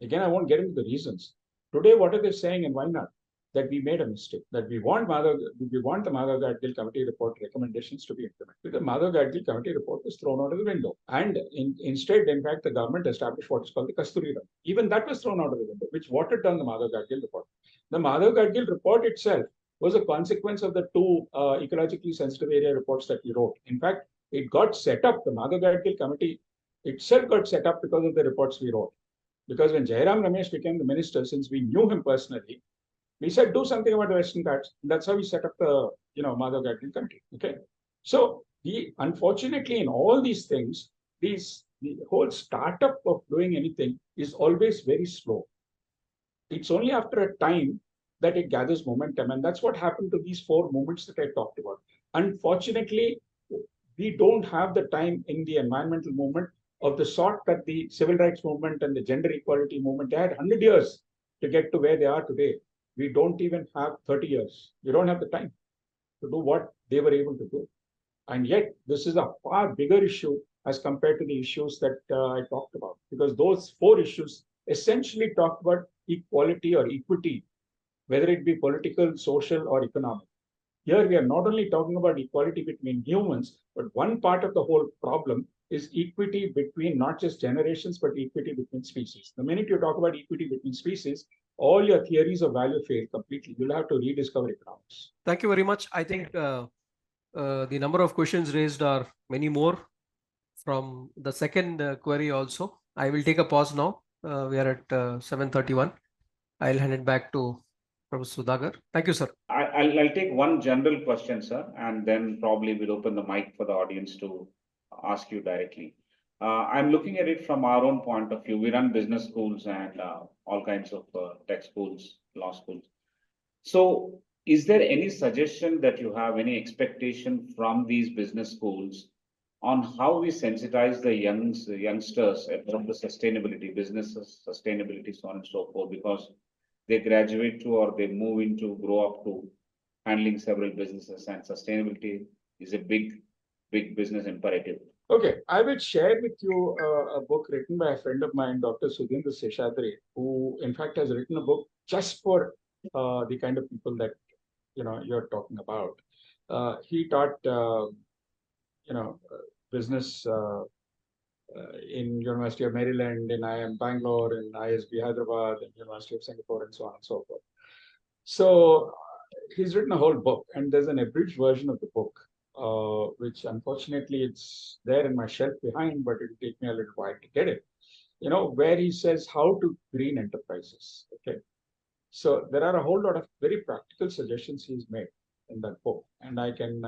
Again, I won't get into the reasons. Today, what are they saying in Wayanad? that we made a mistake, that we want the Madhav Gadgil committee report recommendations to be implemented. The Madhav Gadgil committee report was thrown out of the window. And instead, in fact, the government established what is called the Kasturi Rang. Even that was thrown out of the window, which watered down the Madhav Gadgil report. The Madhav Gadgil report itself was a consequence of the two ecologically sensitive area reports that he wrote. In fact, it got set up, the Madhav Gadgil committee itself got set up because of the reports we wrote. Because when Jairam Ramesh became the minister, since we knew him personally, we said, do something about the Western Ghats. That's how we set up the, Madhav Gadgil committee. Okay. So unfortunately, in all these things, the whole startup of doing anything is always very slow. It's only after a time that it gathers momentum. And that's what happened to these 4 movements that I talked about. Unfortunately, we don't have the time in the environmental movement of the sort that the civil rights movement and the gender equality movement, they had 100 years to get to where they are today. We don't even have 30 years. We don't have the time to do what they were able to do. And yet, this is a far bigger issue as compared to the issues that I talked about, because those 4 issues essentially talked about equality or equity, whether it be political, social, or economic. Here, we are not only talking about equality between humans, but one part of the whole problem is equity between not just generations, but equity between species. The minute you talk about equity between species, all your theories of value fail completely. You'll have to rediscover economics. Thank you very much. I think the number of questions raised are many more from the second query also. I will take a pause now. We are at 7:31. I'll hand it back to Professor Sudhakar. Thank you, sir. I'll take one general question, sir, and then probably we'll open the mic for the audience to ask you directly. I'm looking at it from our own point of view. We run business schools and all kinds of tech schools, law schools. So is there any suggestion that you have, any expectation from these business schools on how we sensitize the youngsters about the sustainability, business sustainability, so on and so forth, because they graduate to or they move into, grow up to handling several businesses, and sustainability is a big business imperative. Okay, I will share with you a book written by a friend of mine, Dr. Sudhindra Seshadri, who in fact has written a book just for the kind of people that you're talking about. He taught business in University of Maryland, in IIM Bangalore, in ISB Hyderabad, in University of Singapore, and so on and so forth. So he's written a whole book, and there's an abridged version of the book, which unfortunately it's there in my shelf behind, but it'll take me a little while to get it. Where he says how to green enterprises. Okay, so there are a whole lot of very practical suggestions he's made in that book, and I can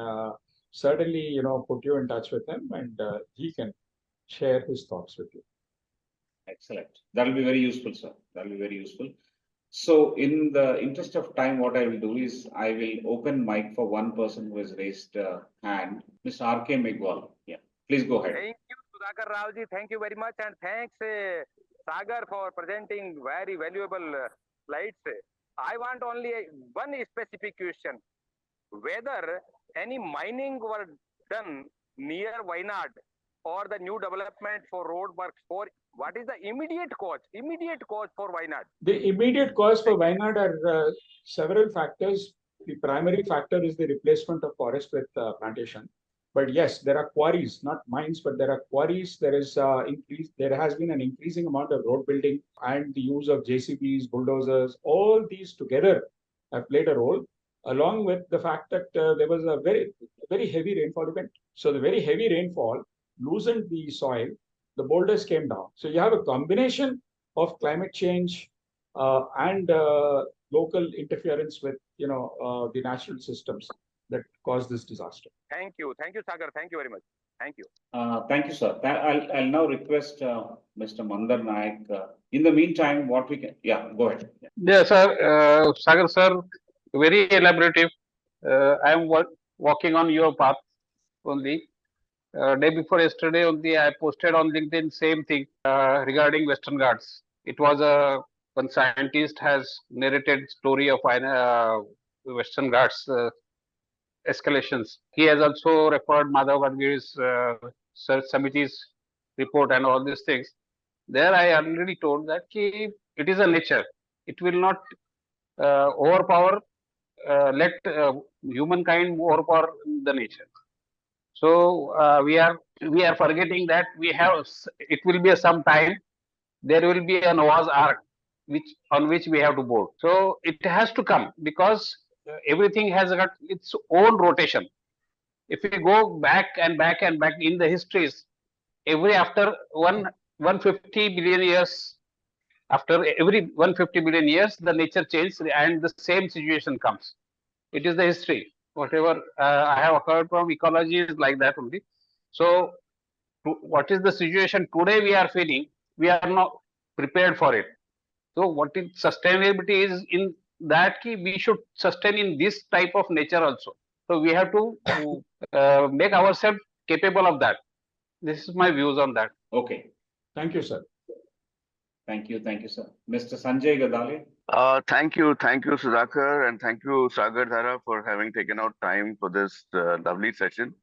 certainly put you in touch with him, and he can share his thoughts with you. Excellent. That'll be very useful, sir. That'll be very useful. So in the interest of time, what I will do is I will open mic for one person who has raised hand, Mr. R.K. Megwal. Yeah, please go ahead. Thank you, Sudhakar Raoji. Thank you very much. And thanks, Sagar, for presenting very valuable slides. I want only one specific question. Whether any mining were done near Wayanad or the new development for road works, for what is the immediate cause for Wayanad? The immediate cause for Wayanad are several factors. The primary factor is the replacement of forest with plantation. But yes, there are quarries, not mines, but there are quarries. There has been an increasing amount of road building and the use of JCBs, bulldozers. All these together have played a role, along with the fact that there was a very heavy rainfall event. So the very heavy rainfall loosened the soil, the boulders came down. So you have a combination of climate change and local interference with the natural systems that caused this disaster. Thank you, Sagar. Thank you very much. Thank you. Thank you, sir. I'll now request Mr. Mandar Naik. In the meantime, what we can, go ahead. Yes, sir. Sagar sir, very elaborative. I am walking on your path only. Day before yesterday only, I posted on LinkedIn same thing regarding Western Ghats. It was one scientist has narrated story of Western Ghats escalations. He has also referred Madhav Gadgil's Samiti's report and all these things. There I already told that it is a nature. It will not overpower, let humankind overpower the nature. So we are forgetting that we have, it will be some time, there will be a Noah's Ark on which we have to board. So it has to come because everything has got its own rotation. If we go back and back and back in the histories, every after 150 billion years, after every 150 billion years, the nature changes and the same situation comes. It is the history. Whatever I have heard from ecology is like that only. So what is the situation today we are feeling? We are not prepared for it. So what is sustainability is in that key we should sustain in this type of nature also. So we have to make ourselves capable of that. This is my views on that. Okay, Thank you, sir. thank you, sir. Mr. Sanjay Gadale. Thank you, Sudhakar, and thank you, Sagar Dhara, for having taken out time for this lovely session.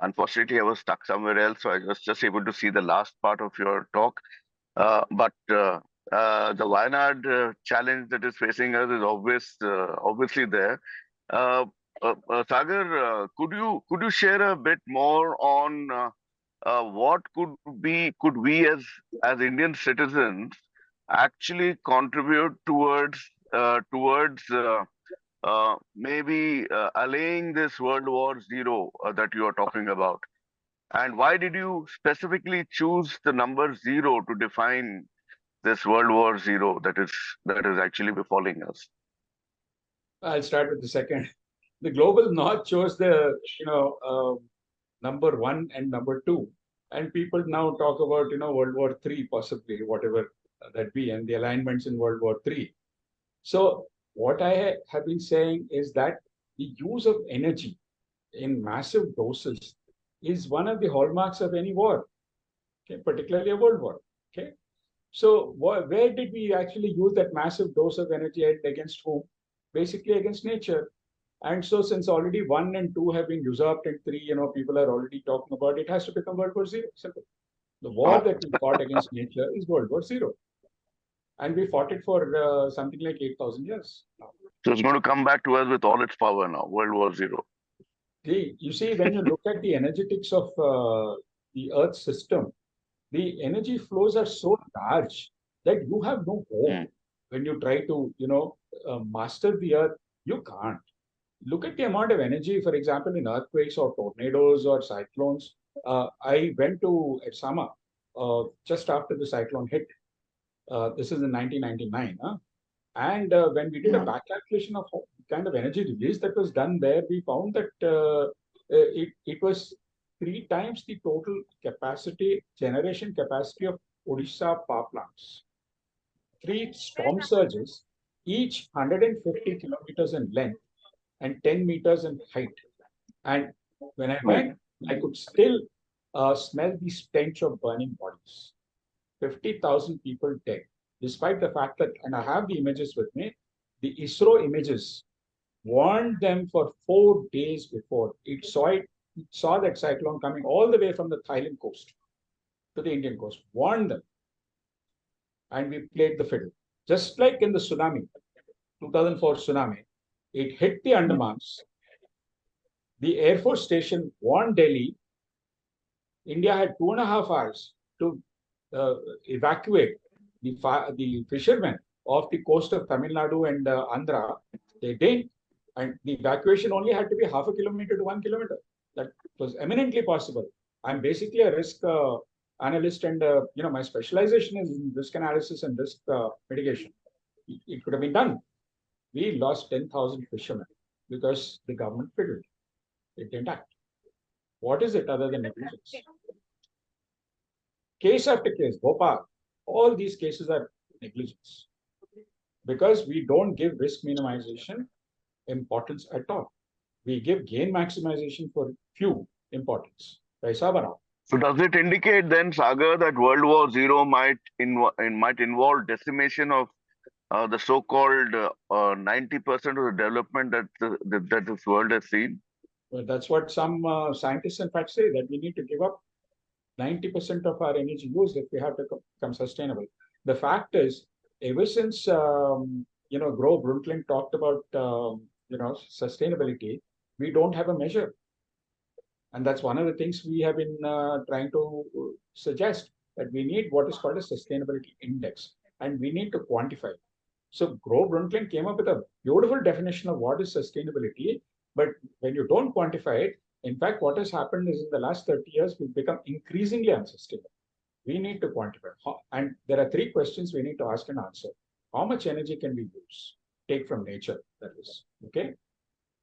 Unfortunately, I was stuck somewhere else, so I was just able to see the last part of your talk. But the Wayanad challenge that is facing us is obviously there. Sagar, could you share a bit more on what could we as Indian citizens actually contribute towards maybe allaying this World War Zero that you are talking about? And why did you specifically choose the number zero to define this World War Zero that is actually befalling us? I'll start with the second. The global north chose the number 1 and number 2, and people now talk about World War III, possibly, whatever that be, and the alignments in World War III. So what I have been saying is that the use of energy in massive doses is one of the hallmarks of any war, okay, particularly a world war. Okay, so where did we actually use that massive dose of energy against whom? Basically against nature. And so since already 1 and 2 have been usurped and 3, people are already talking about it, has to become World War Zero. Simple. The war that we fought against nature is World War Zero. And we fought it for something like 8,000 years. So it's going to come back to us with all its power now, World War Zero. You see, when you look at the energetics of the Earth system, the energy flows are so large that you have no hope. When you try to, master the Earth, you can't. Look at the amount of energy, for example, in earthquakes or tornadoes or cyclones. I went to Sama just after the cyclone hit. This is in 1999. And when we did a back calculation of what kind of energy release that was done there, we found that it was 3 times the total generation capacity of Odisha power plants. 3 storm surges, each 150 kilometers in length and 10 meters in height. And when I went, I could still smell the stench of burning bodies. 50,000 people dead, despite the fact that, and I have the images with me, the ISRO images warned them for 4 days before. It saw that cyclone coming all the way from the Thailand coast to the Indian coast, warned them. And we played the fiddle. Just like in the tsunami, 2004 tsunami, it hit the Andamans. The Air Force station warned Delhi. India had 2.5 hours to evacuate the fishermen off the coast of Tamil Nadu and Andhra. They didn't. And the evacuation only had to be 0.5 kilometer to 1 kilometer. That was eminently possible. I'm basically a risk analyst, and my specialization is in risk analysis and risk mitigation. It could have been done. We lost 10,000 fishermen because the government fiddled. It didn't act. What is it other than negligence? Case after case, Bhopal, all these cases are negligence because we don't give risk minimization importance at all. We give gain maximization for few importance. So does it indicate then, Sagar, that World War Zero might involve decimation of the so-called 90% of the development that this world has seen? Well, that's what some scientists in fact say, that we need to give up 90% of our energy use if we have to become sustainable. The fact is, ever since Gro Brundtland talked about, sustainability. We don't have a measure. And that's one of the things we have been trying to suggest, that we need what is called a sustainability index, and we need to quantify. So Gro Brundtland came up with a beautiful definition of what is sustainability, but when you don't quantify it, in fact, what has happened is in the last 30 years, we've become increasingly unsustainable. We need to quantify. And there are three questions we need to ask and answer. How much energy can we use? Take from nature, that is, okay?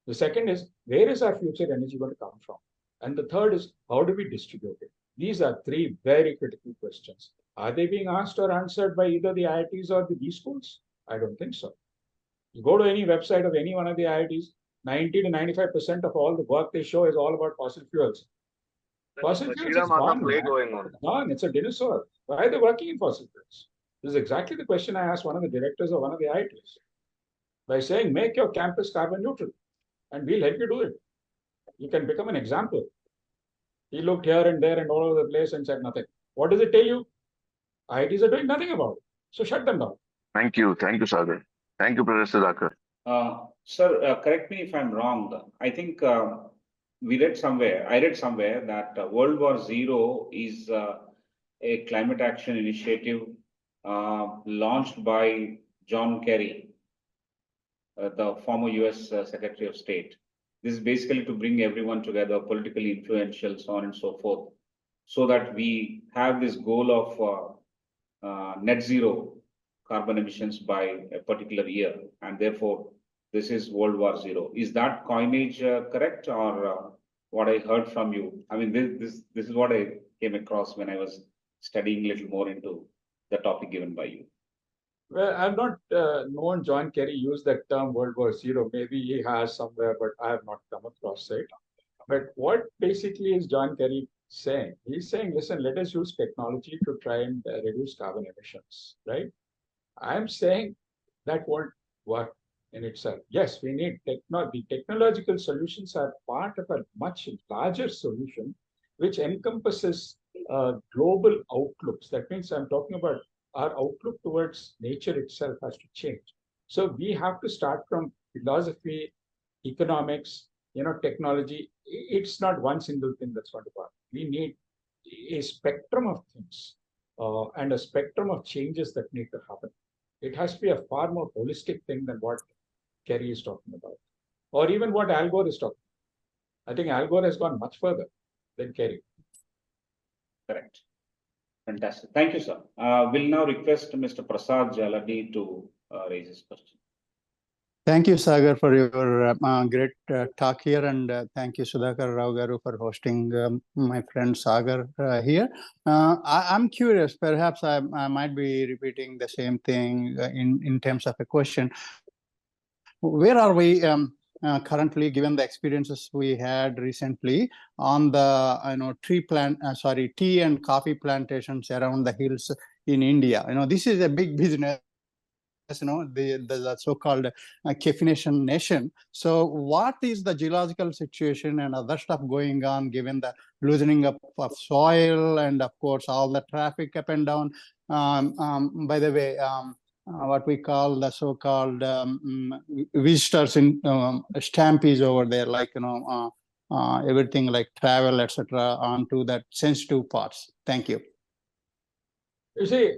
The second is, where is our future energy going to come from? And the third is, how do we distribute it? These are three very critical questions. Are they being asked or answered by either the IITs or the B schools? I don't think so. You go to any website of any one of the IITs, 90 to 95% of all the work they show is all about fossil fuels. Fossil fuels is gone, going on. gone. It's a dinosaur. Why are they working in fossil fuels? This is exactly the question I asked one of the directors of one of the IITs. By saying, make your campus carbon neutral, and we'll help you do it. You can become an example. He looked here and there and all over the place and said nothing. What does it tell you? IITs are doing nothing about it. So shut them down. Thank you, Sagar. Thank you, Professor Sudhakar. Sir, correct me if I'm wrong. I think I read somewhere that World War Zero is a climate action initiative launched by John Kerry, the former US Secretary of State. This is basically to bring everyone together, politically influential, so on and so forth, so that we have this goal of net zero carbon emissions by a particular year, and therefore this is World War Zero. Is that coinage correct, or what I heard from you? I mean, this is what I came across when I was studying a little more into the topic given by you. Well, I've not known John Kerry use that term World War Zero. Maybe he has somewhere, but I have not come across it. But what basically is John Kerry saying? He's saying, listen, let us use technology to try and reduce carbon emissions, right? I'm saying that won't work in itself. Yes, we need technology. Technological solutions are part of a much larger solution, which encompasses global outlooks. That means I'm talking about our outlook towards nature itself has to change. So we have to start from philosophy, economics, technology. It's not one single thing that's going to work. We need a spectrum of things and a spectrum of changes that need to happen. It has to be a far more holistic thing than what Kerry is talking about, or even what Al Gore is talking about. I think Al Gore has gone much further than Kerry. Correct. Fantastic. Thank you, sir. We'll now request Mr. Prasad Jaladi to raise his question. Thank you, Sagar, for your great talk here, and thank you, Sudhakar Rao Garu, for hosting my friend Sagar here. I'm curious, perhaps I might be repeating the same thing in terms of a question. Where are we currently, given the experiences we had recently on the tea and coffee plantations around the hills in India? This is a big business. The so-called caffeination nation. So what is the geological situation and other stuff going on, given the loosening up of soil and of course all the traffic up and down? By the way, what we call the so-called visitors in stampedes over there, like everything like travel, etc., onto that sensitive parts. Thank you. You see,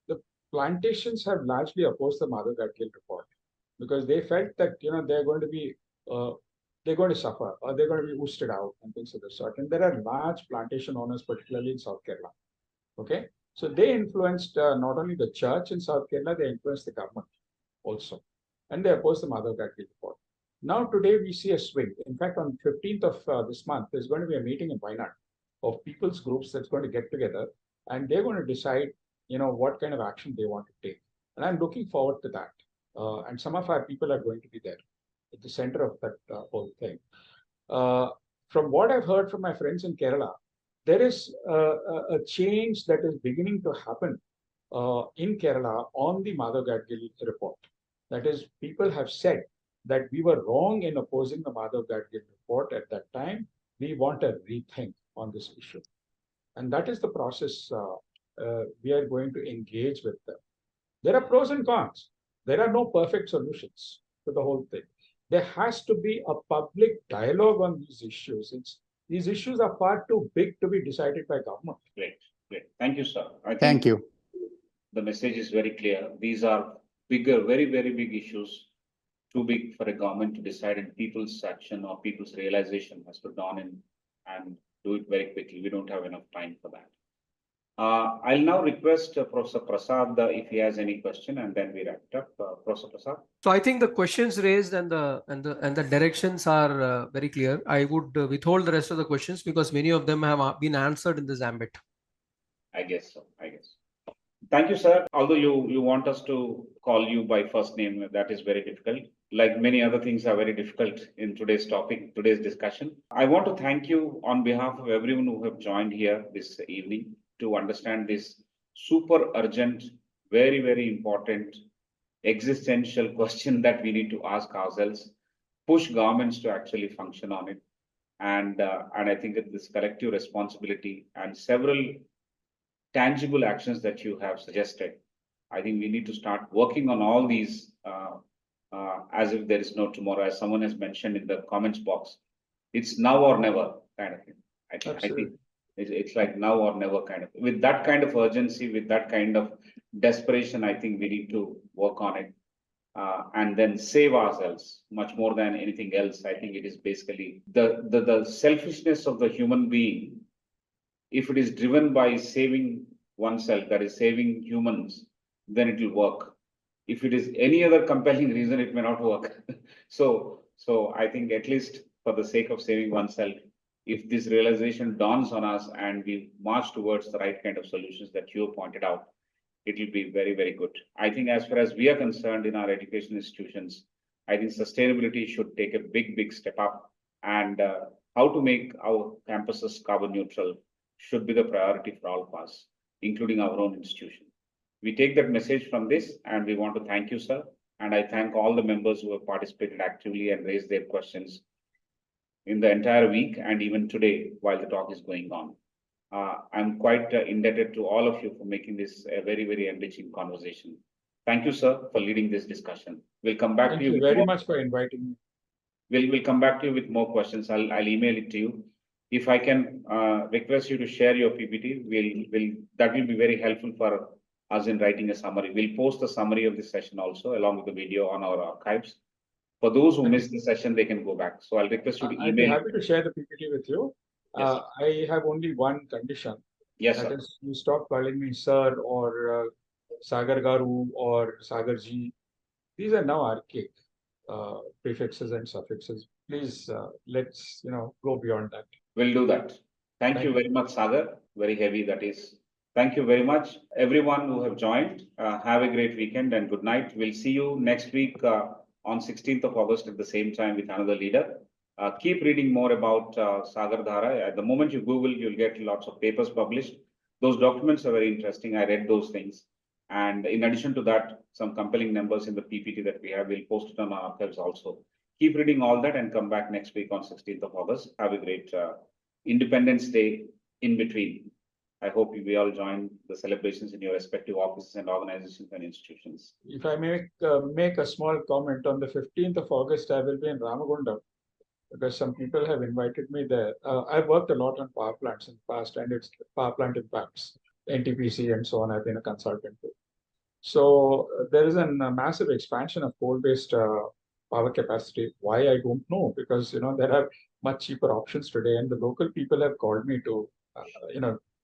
the plantations have largely opposed the Madhav Gadgil report because they felt that they're going to suffer or they're going to be ousted out and things of the sort. And there are large plantation owners, particularly in South Kerala. Okay. So they influenced not only the church in South Kerala, they influenced the government also. And they opposed the Madhav Gadgil report. Now today we see a swing. In fact, on 15th of this month, there's going to be a meeting in Wayanad of people's groups that's going to get together and they're going to decide, what kind of action they want to take. And I'm looking forward to that. And some of our people are going to be there at the center of that whole thing. From what I've heard from my friends in Kerala, there is a change that is beginning to happen in Kerala on the Madhav Gadgil report. That is, people have said that we were wrong in opposing the Madhav Gadgil report at that time. We want a rethink on this issue. And that is the process we are going to engage with them. There are pros and cons. There are no perfect solutions to the whole thing. There has to be a public dialogue on these issues. These issues are far too big to be decided by government. Great, great. Thank you, sir. I think Thank you. the message is very clear. These are bigger, very, very big issues, too big for a government to decide, and people's action or people's realization has to dawn in and do it very quickly. We don't have enough time for that. I'll now request Professor Prasad if he has any question, and then we wrap it up. Professor Prasad. So I think the questions raised and the directions are very clear. I would withhold the rest of the questions because many of them have been answered in this ambit. I guess so. I guess. Thank you, sir. Although you want us to call you by first name, that is very difficult. Like many other things are very difficult in today's topic, today's discussion. I want to thank you on behalf of everyone who have joined here this evening to understand this super urgent, very, very important existential question that we need to ask ourselves, push governments to actually function on it. And I think that this collective responsibility and several tangible actions that you have suggested, I think we need to start working on all these as if there is no tomorrow, as someone has mentioned in the comments box. It's now or never kind of thing. I think it's like now or never kind of. With that kind of urgency, with that kind of desperation, I think we need to work on it and then save ourselves much more than anything else. I think it is basically the selfishness of the human being. If it is driven by saving oneself, that is saving humans, then it will work. If it is any other compelling reason, it may not work. So I think at least for the sake of saving oneself, if this realization dawns on us and we march towards the right kind of solutions that you have pointed out, it will be very, very good. I think as far as we are concerned in our education institutions, I think sustainability should take a big, big step up, and how to make our campuses carbon neutral should be the priority for all of us, including our own institution. We take that message from this, and we want to thank you, sir. And I thank all the members who have participated actively and raised their questions in the entire week and even today while the talk is going on. I'm quite indebted to all of you for making this a very, very enriching conversation. Thank you, sir, for leading this discussion. We'll come back to you. Thank you very much for inviting me. We'll come back to you with more questions. I'll email it to you. If I can request you to share your PPT, that will be very helpful for us in writing a summary. We'll post the summary of this session also along with the video on our archives. For those who missed the session, they can go back. So I'll request you to email. I'll be happy to share the PPT with you. Yes. I have only one condition. Yes, that sir. is, you stop calling me sir or Sagar Garu or Sagar Ji. These are now archaic prefixes and suffixes. Please, let's go beyond that. We'll do that. Thank you very much, Sagar. Very heavy that is. Thank you very much, everyone who have joined. Have a great weekend and good night. We'll see you next week on 16th of August at the same time with another leader. Keep reading more about Sagar Dhara. At the moment you Google, you'll get lots of papers published. Those documents are very interesting. I read those things. And in addition to that, some compelling numbers in the PPT that we have, we'll post it on our archives also. Keep reading all that and come back next week on 16th of August. Have a great Independence Day in between. I hope we all join the celebrations in your respective offices and organizations and institutions. If I make a small comment, on the 15th of August, I will be in Ramagundam because some people have invited me there. I've worked a lot on power plants in the past and its power plant impacts, NTPC and so on. I've been a consultant too. So there is a massive expansion of coal-based power capacity. Why, I don't know, because there are much cheaper options today, and the local people have called me to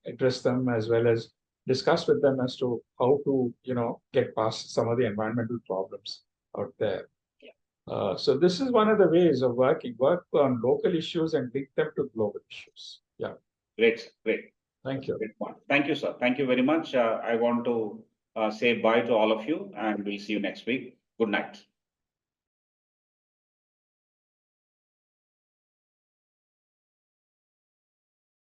address them as well as discuss with them as to how to get past some of the environmental problems out there. So this is one of the ways of work on local issues and link them to global issues. Yeah. Great. Thank you. Great point. Thank you, sir. Thank you very much. I want to say bye to all of you, and we'll see you next week. Good night.